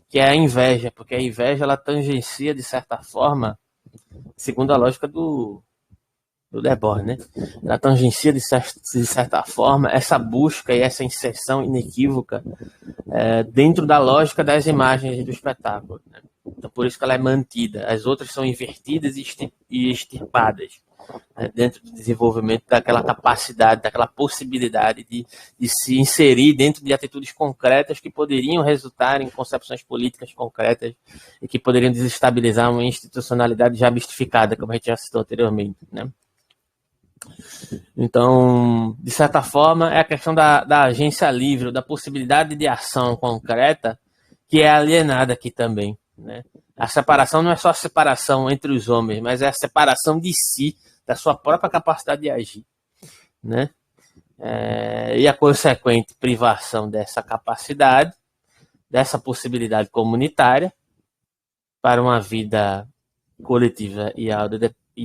que é a inveja, porque a inveja, ela tangencia, de certa forma, segundo a lógica do Debord, né? Ela tangencia, de certa forma, essa busca e essa inserção inequívoca dentro da lógica das imagens do espetáculo. Né? Então, por isso que ela é mantida. As outras são invertidas e extirpadas, né? Dentro do desenvolvimento daquela capacidade, daquela possibilidade de se inserir dentro de atitudes concretas que poderiam resultar em concepções políticas concretas e que poderiam desestabilizar uma institucionalidade já mistificada, como a gente já citou anteriormente, né? Então, de certa forma, é a questão da agência livre, da possibilidade de ação concreta, que é alienada aqui também. Né? A separação não é só a separação entre os homens, mas é a separação de si, da sua própria capacidade de agir. Né? E a consequente privação dessa capacidade, dessa possibilidade comunitária, para uma vida coletiva e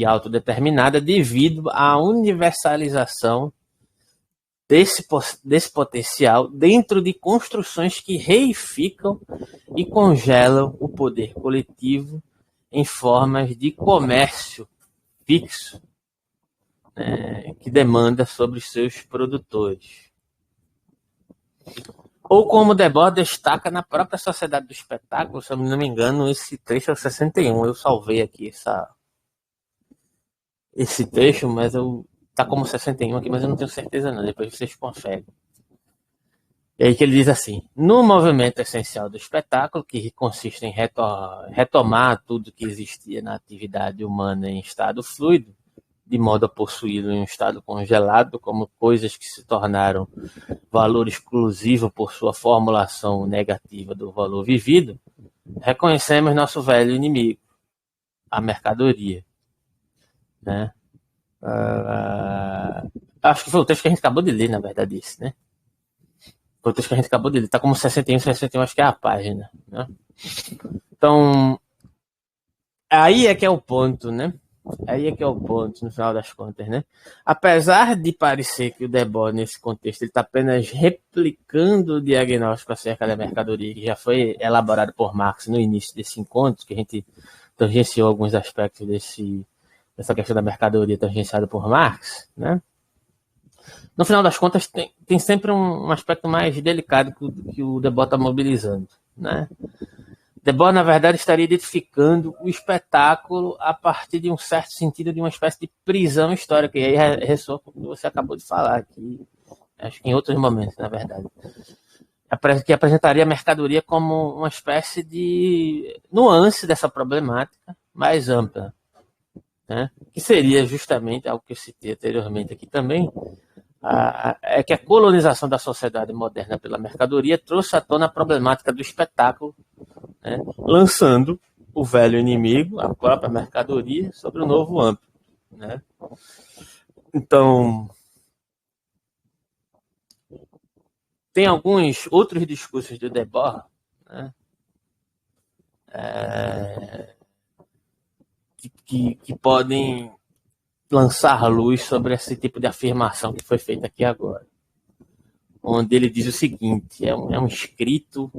autodeterminada devido à universalização desse potencial dentro de construções que reificam e congelam o poder coletivo em formas de comércio fixo, né, que demanda sobre os seus produtores. Ou como Debord destaca na própria Sociedade do Espetáculo, se eu não me engano, esse trecho é o 61, eu salvei aqui esse trecho, mas tá como 61 aqui, mas eu não tenho certeza não, depois vocês conferem. E aí que ele diz assim: no movimento essencial do espetáculo, que consiste em retomar tudo que existia na atividade humana em estado fluido, de modo a possuí-lo em um estado congelado, como coisas que se tornaram valor exclusivo por sua formulação negativa do valor vivido, reconhecemos nosso velho inimigo, a mercadoria. Né? Acho que foi o texto que a gente acabou de ler, na verdade, esse, né? Foi o texto que a gente acabou de ler. Tá como 61, acho que é a página. Né? Então, aí é que é o ponto, né? Aí é que é o ponto, no final das contas, né? Apesar de parecer que o Debord, nesse contexto, ele está apenas replicando o diagnóstico acerca da mercadoria que já foi elaborado por Marx no início desse encontro, que a gente tangenciou alguns aspectos dessa questão da mercadoria tangenciada por Marx, né? No final das contas, tem sempre um aspecto mais delicado que o Debord está mobilizando, né? Debord, na verdade, estaria identificando o espetáculo a partir de um certo sentido de uma espécie de prisão histórica. E aí ressoa com o que você acabou de falar aqui, acho que em outros momentos, na verdade. Que apresentaria a mercadoria como uma espécie de nuance dessa problemática mais ampla, né? Que seria justamente algo que eu citei anteriormente aqui também, é que a colonização da sociedade moderna pela mercadoria trouxe à tona a problemática do espetáculo, né, lançando o velho inimigo, a própria mercadoria, sobre o novo âmbito. Né? Então, tem alguns outros discursos do Debord, né, que podem lançar luz sobre esse tipo de afirmação que foi feita aqui agora. Onde ele diz o seguinte: é um escrito,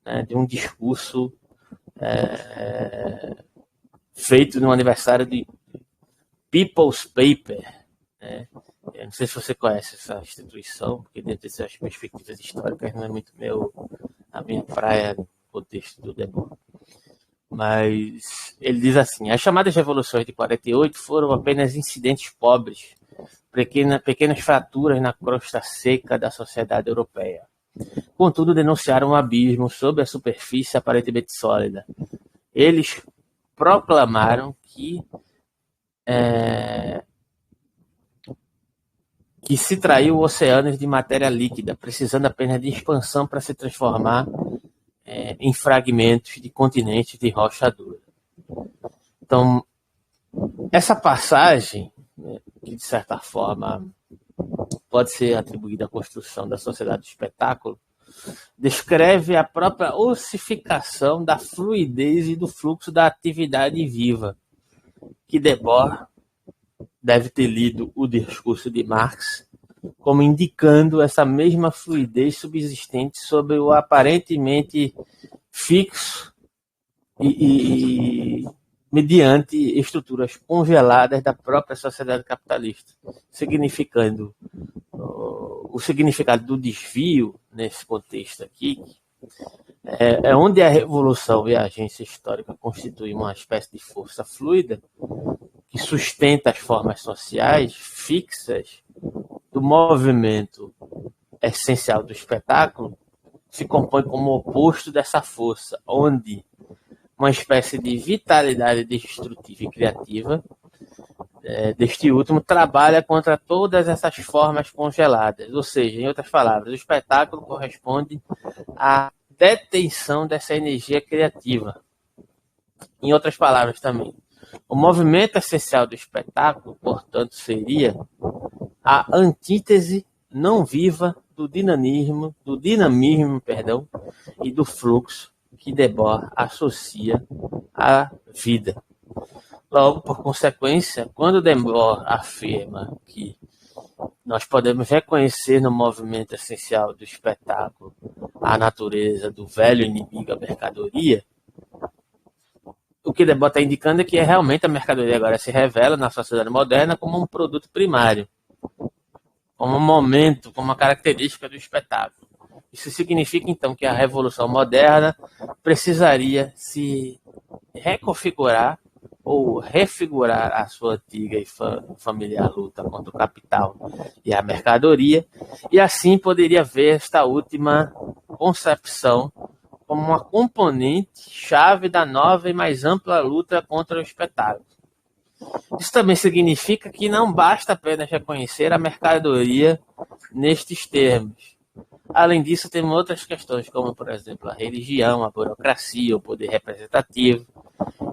né, de um discurso feito no aniversário de People's Paper. Né? Eu não sei se você conhece essa instituição, porque dentro dessas perspectivas históricas não é muito a minha praia no contexto do Debord. Mas ele diz assim: as chamadas revoluções de 48 foram apenas incidentes pobres, pequenas fraturas na crosta seca da sociedade europeia. Contudo, denunciaram um abismo sob a superfície aparentemente sólida. Eles proclamaram que se traiu oceanos de matéria líquida, precisando apenas de expansão para se transformar em fragmentos de continentes de rocha dura. Então, essa passagem, né, que de certa forma pode ser atribuída à construção da sociedade do espetáculo, descreve a própria ossificação da fluidez e do fluxo da atividade viva, que Debord deve ter lido o discurso de Marx como indicando essa mesma fluidez subsistente sobre o aparentemente fixo e mediante estruturas congeladas da própria sociedade capitalista, significando o significado do desvio nesse contexto aqui, onde a revolução e a agência histórica constituem uma espécie de força fluida que sustenta as formas sociais fixas do movimento essencial do espetáculo, se compõe como oposto dessa força, onde uma espécie de vitalidade destrutiva e criativa deste último trabalha contra todas essas formas congeladas. Ou seja, em outras palavras, o espetáculo corresponde à detenção dessa energia criativa. Em outras palavras também, o movimento essencial do espetáculo, portanto, seria a antítese não viva do dinamismo, e do fluxo que Debord associa à vida. Logo, por consequência, quando Debord afirma que nós podemos reconhecer no movimento essencial do espetáculo a natureza do velho inimigo, a mercadoria, o que Debord está indicando é que realmente a mercadoria agora se revela na sociedade moderna como um produto primário, como um momento, como uma característica do espetáculo. Isso significa, então, que a revolução moderna precisaria se reconfigurar ou refigurar a sua antiga e familiar luta contra o capital e a mercadoria, e assim poderia ver esta última concepção como uma componente chave da nova e mais ampla luta contra o espetáculo. Isso também significa que não basta apenas reconhecer a mercadoria nestes termos. Além disso, temos outras questões, como, por exemplo, a religião, a burocracia, o poder representativo,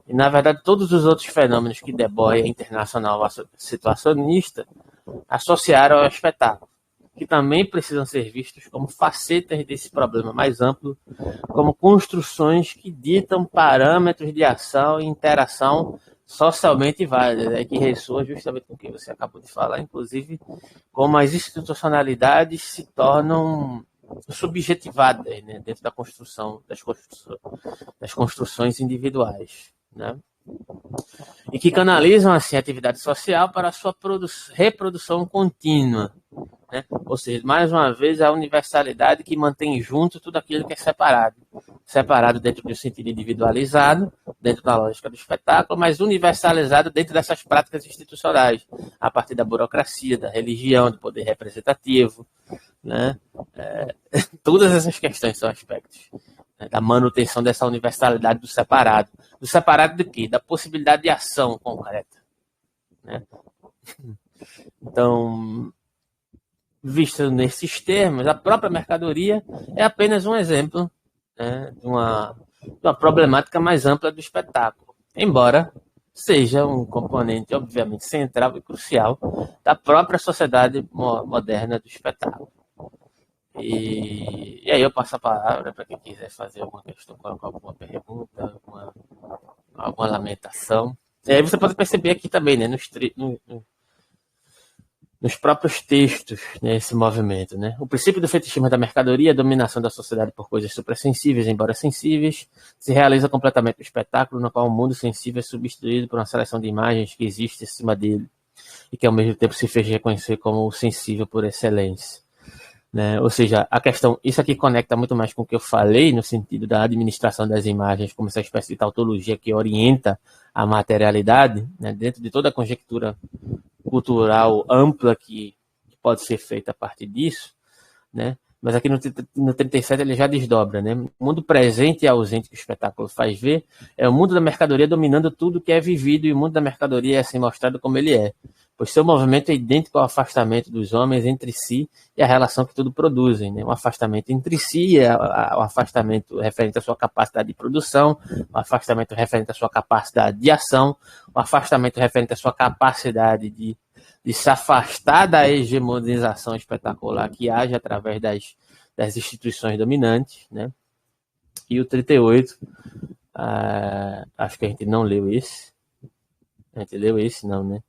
e, na verdade, todos os outros fenômenos que Debord, internacional situacionista, associaram ao espetáculo, que também precisam ser vistos como facetas desse problema mais amplo, como construções que ditam parâmetros de ação e interação socialmente válidas, que ressoa justamente com o que você acabou de falar, inclusive como as institucionalidades se tornam subjetivadas, né, dentro da construção das construções individuais, né? E que canalizam assim a atividade social para a sua reprodução contínua, né? Ou seja, mais uma vez, a universalidade que mantém junto tudo aquilo que é separado. Separado dentro do sentido individualizado, dentro da lógica do espetáculo, mas universalizado dentro dessas práticas institucionais, a partir da burocracia, da religião, do poder representativo, né? Todas essas questões são aspectos, né, da manutenção dessa universalidade do separado. Do separado de quê? Da possibilidade de ação concreta, né? Então, visto nesses termos, a própria mercadoria é apenas um exemplo, né, de uma problemática mais ampla do espetáculo, embora seja um componente, obviamente, central e crucial da própria sociedade moderna do espetáculo. E aí eu passo a palavra para quem quiser fazer alguma questão, colocar alguma pergunta, alguma lamentação. E aí você pode perceber aqui também, né, nos próprios textos, né, esse movimento, né? O princípio do fetichismo da mercadoria, a dominação da sociedade por coisas suprassensíveis, embora sensíveis, se realiza completamente no espetáculo, no qual o mundo sensível é substituído por uma seleção de imagens que existe acima dele e que ao mesmo tempo se fez reconhecer como o sensível por excelência, né? Ou seja, a questão, isso aqui conecta muito mais com o que eu falei no sentido da administração das imagens como essa espécie de tautologia que orienta a materialidade, né, dentro de toda a conjectura cultural ampla que pode ser feita a partir disso, né? Mas aqui no 37 ele já desdobra, né? O mundo presente e ausente que o espetáculo faz ver é o mundo da mercadoria dominando tudo que é vivido, e o mundo da mercadoria é assim mostrado como ele é, pois seu movimento é idêntico ao afastamento dos homens entre si e a relação que tudo produzem, né? O afastamento entre si é o afastamento referente à sua capacidade de produção, o afastamento referente à sua capacidade de ação, o afastamento referente à sua capacidade de se afastar da hegemonização espetacular que age através das instituições dominantes, né? E o 38, acho que a gente não leu esse. A gente leu esse, não, né?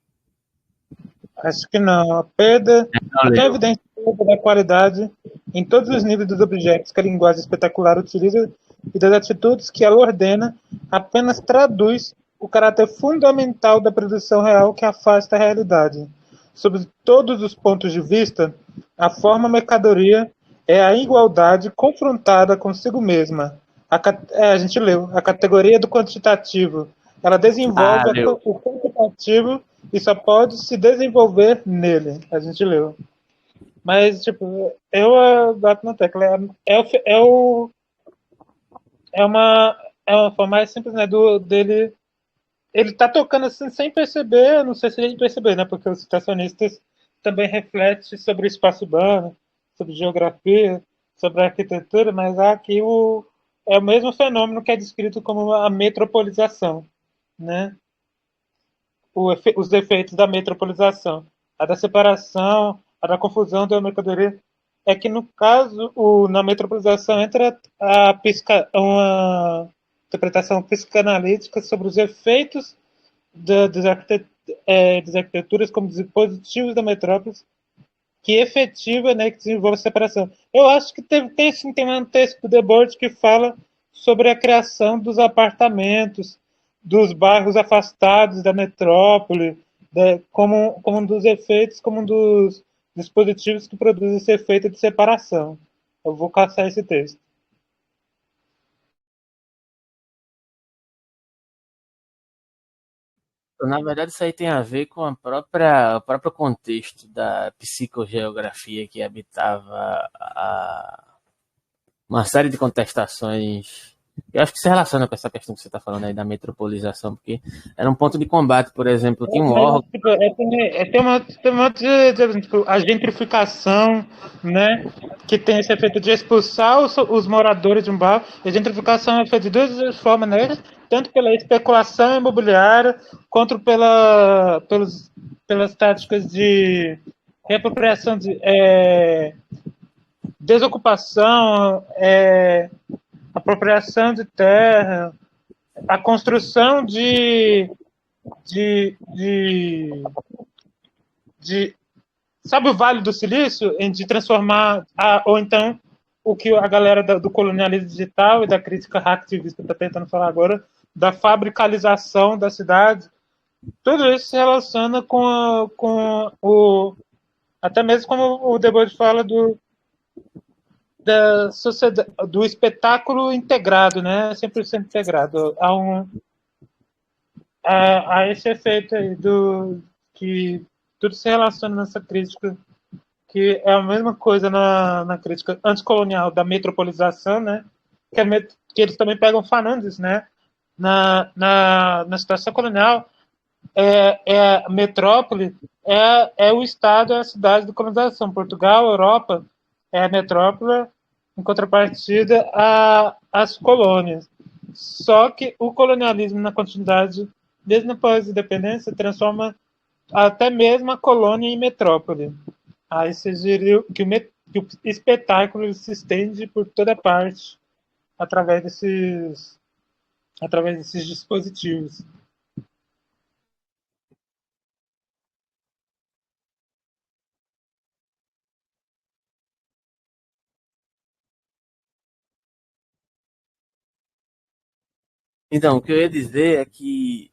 Acho que não. A perda é tão evidente da qualidade em todos os níveis dos objetos que a linguagem espetacular utiliza e das atitudes que ela ordena, apenas traduz o caráter fundamental da produção real que afasta a realidade. Sob todos os pontos de vista, a forma mercadoria é a igualdade confrontada consigo mesma. A gente leu, a categoria do quantitativo. Ela desenvolve o quantitativo e só pode se desenvolver nele. A gente leu. Mas, tipo, eu bato na tecla. É uma forma mais simples, né, dele. Ele tá tocando assim sem perceber, não sei se ele perceber, né? Porque os citacionistas também refletem sobre o espaço urbano, sobre geografia, sobre a arquitetura, mas aqui é o mesmo fenômeno que é descrito como a metropolização, né? Os efeitos da metropolização, a da separação, a da confusão da mercadoria. É que, no caso, na metropolização entra uma interpretação psicanalítica sobre os efeitos das arquiteturas como dispositivos da metrópole que efetiva, né, que desenvolve a separação. Eu acho que tem um texto do Debord que fala sobre a criação dos apartamentos, dos bairros afastados da metrópole, como um dos efeitos, como um dos dispositivos que produz esse efeito de separação. Eu vou caçar esse texto. Na verdade, isso aí tem a ver com o próprio contexto da psicogeografia que habitava uma série de contestações. Eu acho que se relaciona com essa questão que você está falando aí da metropolização, porque era um ponto de combate, por exemplo, tinha um Mas, órgão. tipo, tem uma tipo, a gentrificação, né? Que tem esse efeito de expulsar os moradores de um bairro. E a gentrificação é feita de duas formas, né? Tanto pela especulação imobiliária, quanto pelas táticas de reapropriação de desocupação, apropriação de terra, a construção de, de, de sabe o Vale do Silício, de transformar, ou então o que a galera do colonialismo digital e da crítica hacktivista está tentando falar agora, da fabricalização da cidade, tudo isso se relaciona com o, até mesmo como o Debord fala da sociedade, do espetáculo integrado, né? 100% integrado. A esse efeito aí que tudo se relaciona nessa crítica, que é a mesma coisa na crítica anticolonial da metropolização, né? Que eles também pegam Fernandes, né? Na situação colonial, a metrópole é o estado, é a cidade de colonização. Portugal, Europa, é a metrópole, em contrapartida às colônias. Só que o colonialismo, na continuidade, mesmo após a independência, transforma até mesmo a colônia em metrópole. Aí você sugeriu que o espetáculo se estende por toda parte através desses dispositivos. Então, o que eu ia dizer é que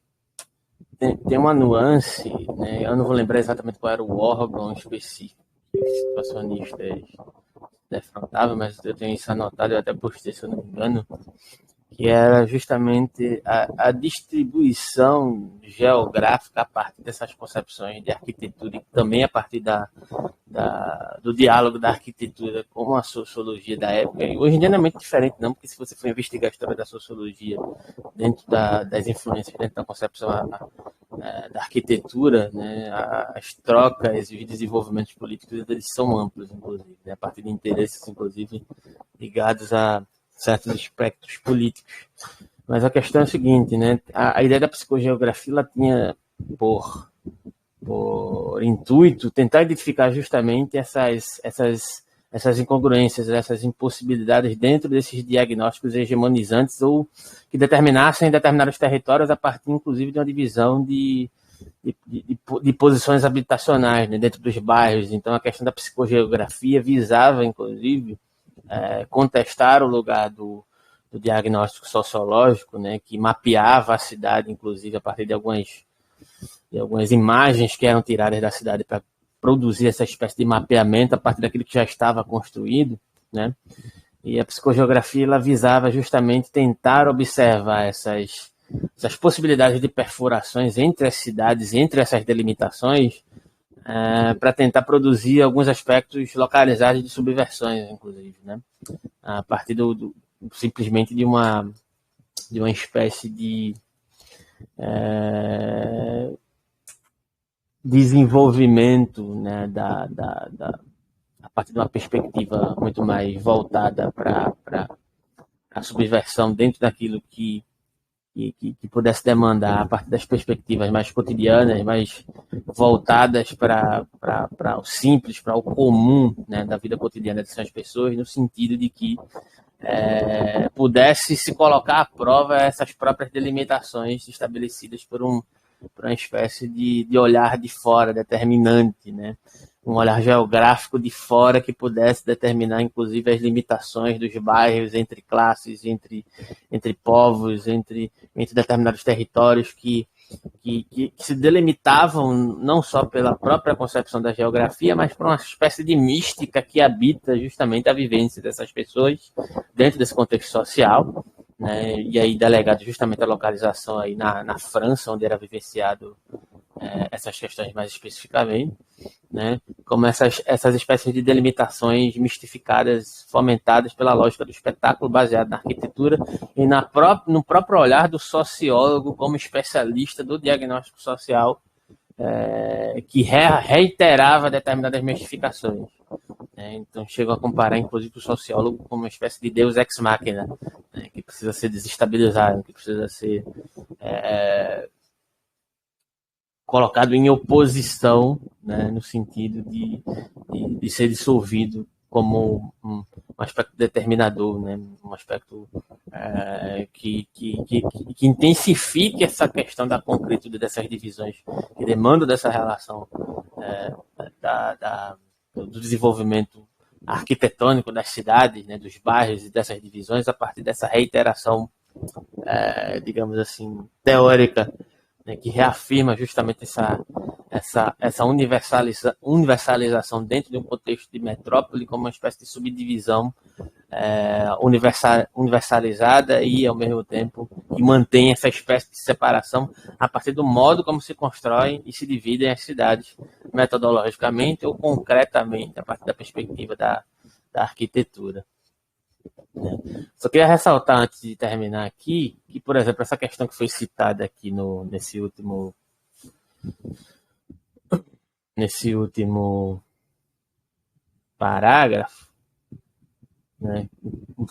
tem uma nuance, né? Eu não vou lembrar exatamente qual era o órgão específico que os situacionistas defrontavam, mas eu tenho isso anotado, eu até postei, se eu não me engano, que era justamente a distribuição geográfica a partir dessas concepções de arquitetura e também a partir do diálogo da arquitetura com a sociologia da época. E hoje em dia não é muito diferente, não, porque se você for investigar a história da sociologia dentro das influências, dentro da concepção da arquitetura, né, as trocas e os desenvolvimentos políticos eles são amplos, inclusive, né, a partir de interesses, inclusive, ligados a certos aspectos políticos. Mas a questão é a seguinte, né? A ideia da psicogeografia ela tinha por intuito tentar identificar justamente essas incongruências, essas impossibilidades dentro desses diagnósticos hegemonizantes ou que determinassem determinados territórios a partir, inclusive, de uma divisão de posições habitacionais, né, dentro dos bairros. Então, a questão da psicogeografia visava, inclusive, contestar o lugar do diagnóstico sociológico, né, que mapeava a cidade, inclusive, a partir de algumas imagens que eram tiradas da cidade para produzir essa espécie de mapeamento a partir daquilo que já estava construído, né? E a psicogeografia ela visava justamente tentar observar essas possibilidades de perfurações entre as cidades, entre essas delimitações, para tentar produzir alguns aspectos localizados de subversões, inclusive, né? A partir simplesmente de uma espécie de desenvolvimento, né, a partir de uma perspectiva muito mais voltada para a subversão dentro daquilo que pudesse demandar a partir das perspectivas mais cotidianas, mais voltadas para o simples, para o comum, né, da vida cotidiana dessas pessoas, no sentido de que pudesse se colocar à prova essas próprias delimitações estabelecidas por uma espécie de olhar de fora determinante, né? um olhar geográfico de fora que pudesse determinar, inclusive, as limitações dos bairros entre classes, entre povos, entre determinados territórios que se delimitavam não só pela própria concepção da geografia, mas por uma espécie de mística que habita justamente a vivência dessas pessoas dentro desse contexto social, né? E aí delegado justamente a localização aí na França, onde era vivenciado essas questões mais especificamente, né? Como essas espécies de delimitações mistificadas, fomentadas pela lógica do espetáculo baseado na arquitetura e no próprio olhar do sociólogo como especialista do diagnóstico social, que reiterava determinadas mistificações. Né? Então chegam a comparar, inclusive, o sociólogo como uma espécie de deus ex machina, né? Que precisa ser desestabilizado, que precisa ser colocado em oposição, né, no sentido de ser dissolvido como um aspecto determinador, né, um aspecto que intensifique essa questão da concretude dessas divisões, que demandam dessa relação do desenvolvimento arquitetônico das cidades, né, dos bairros e dessas divisões a partir dessa reiteração, digamos assim, teórica, né, que reafirma justamente essa universalização dentro de um contexto de metrópole como uma espécie de subdivisão universalizada e, ao mesmo tempo, que mantém essa espécie de separação a partir do modo como se constroem e se dividem as cidades metodologicamente ou concretamente, a partir da perspectiva da arquitetura. Só queria ressaltar, antes de terminar aqui, que, por exemplo, essa questão que foi citada aqui nesse último parágrafo, né,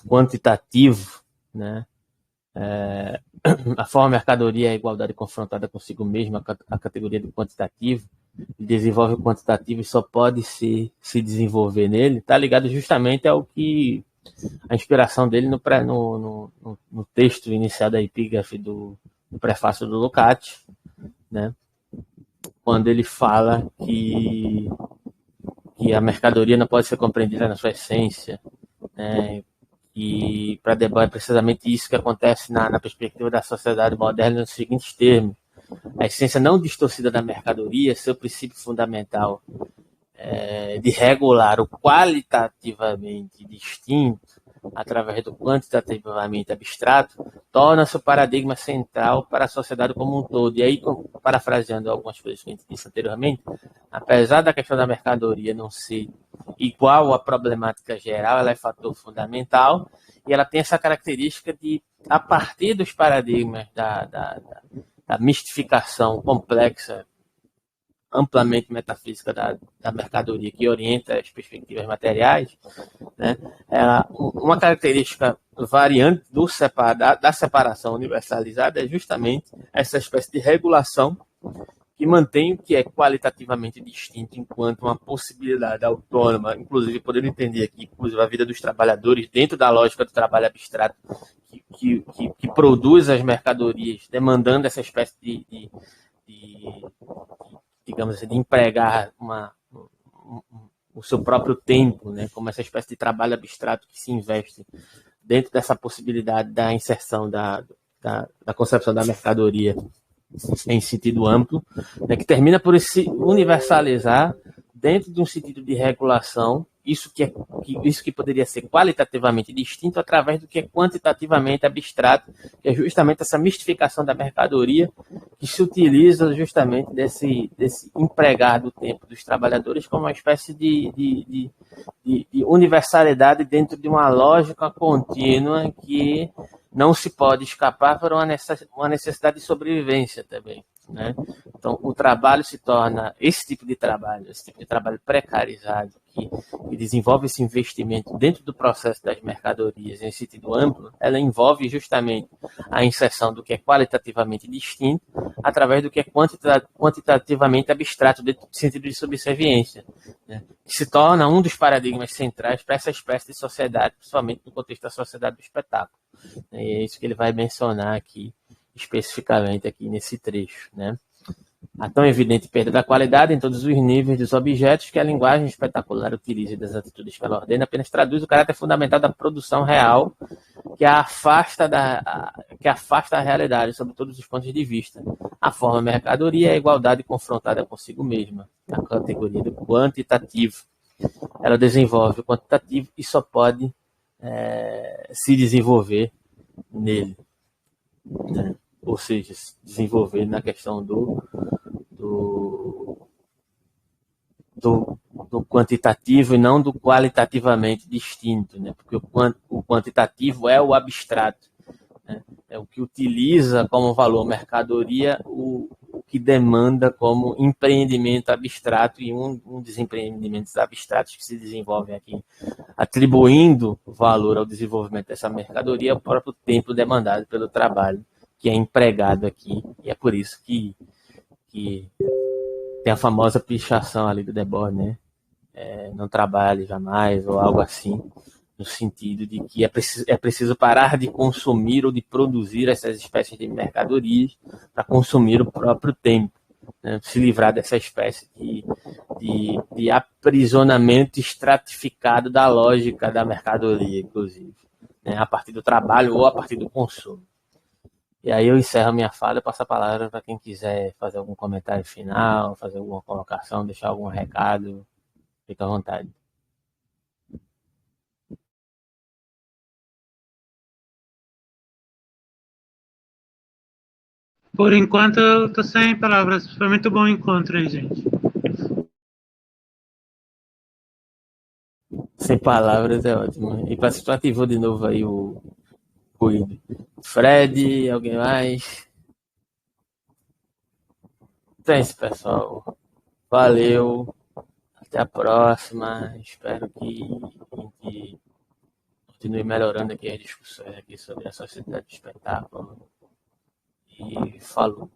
quantitativo, né, a forma mercadoria é a igualdade confrontada consigo mesma, a categoria do quantitativo, e desenvolve o quantitativo e só pode se desenvolver nele, está ligado justamente ao que a inspiração dele no texto inicial da epígrafe do prefácio do Lukács, né, quando ele fala que a mercadoria não pode ser compreendida na sua essência, né, e para Debord é precisamente isso que acontece na perspectiva da sociedade moderna nos seguintes termos: a essência não distorcida da mercadoria, seu princípio fundamental de regular o qualitativamente distinto através do quantitativamente abstrato, torna-se o paradigma central para a sociedade como um todo. E aí, parafraseando algumas coisas que a gente disse anteriormente, apesar da questão da mercadoria não ser igual à problemática geral, ela é fator fundamental e ela tem essa característica de, a partir dos paradigmas da mistificação complexa, amplamente metafísica da mercadoria, que orienta as perspectivas materiais, né? Uma característica variante da separação universalizada é justamente essa espécie de regulação que mantém o que é qualitativamente distinto enquanto uma possibilidade autônoma, inclusive podendo entender aqui, inclusive a vida dos trabalhadores dentro da lógica do trabalho abstrato que produz as mercadorias, demandando essa espécie de digamos assim, de empregar o seu próprio tempo, né, como essa espécie de trabalho abstrato que se investe dentro dessa possibilidade da inserção da concepção da mercadoria em sentido amplo, né, que termina por se universalizar dentro de um sentido de regulação, isso que poderia ser qualitativamente distinto através do que é quantitativamente abstrato, que é justamente essa mistificação da mercadoria, que se utiliza justamente desse empregar do tempo dos trabalhadores como uma espécie de universalidade dentro de uma lógica contínua que não se pode escapar por uma necessidade de sobrevivência também, né? Então, o trabalho se torna esse tipo de trabalho precarizado, que desenvolve esse investimento dentro do processo das mercadorias em sentido amplo, ela envolve justamente a inserção do que é qualitativamente distinto através do que é quantitativamente abstrato, dentro do sentido de subserviência, né? Que se torna um dos paradigmas centrais para essa espécie de sociedade, principalmente no contexto da sociedade do espetáculo. E é isso que ele vai mencionar aqui, especificamente aqui nesse trecho, né? A tão evidente perda da qualidade em todos os níveis dos objetos que a linguagem espetacular utiliza e das atitudes que ela ordena apenas traduz o caráter fundamental da produção real que afasta a realidade sob todos os pontos de vista. A forma mercadoria é a igualdade confrontada consigo mesma, na categoria do quantitativo. Ela desenvolve o quantitativo e só pode se desenvolver nele, né? Ou seja, se desenvolver na questão do, do quantitativo e não do qualitativamente distinto, né? Porque o quantitativo é o abstrato, né? É o que utiliza como valor mercadoria o que demanda como empreendimento abstrato, e um dos empreendimentos abstratos que se desenvolvem aqui, atribuindo valor ao desenvolvimento dessa mercadoria, é o próprio tempo demandado pelo trabalho que é empregado aqui, e é por isso que tem a famosa pichação ali do Debord, né? Não trabalhe jamais, ou algo assim, no sentido de que é preciso parar de consumir ou de produzir essas espécies de mercadorias para consumir o próprio tempo, né? Se livrar dessa espécie de aprisionamento estratificado da lógica da mercadoria, inclusive, né? A partir do trabalho ou a partir do consumo. E aí eu encerro minha fala e passo a palavra para quem quiser fazer algum comentário final, fazer alguma colocação, deixar algum recado, fica à vontade. Por enquanto eu tô sem palavras. Foi muito bom o encontro aí, gente. Sem palavras é ótimo. E para tu ativou de novo aí o ruído. Fred, alguém mais? Então é isso, pessoal. Valeu. Até a próxima. Espero que a gente continue melhorando aqui as discussões aqui sobre a sociedade do espetáculo. E falou.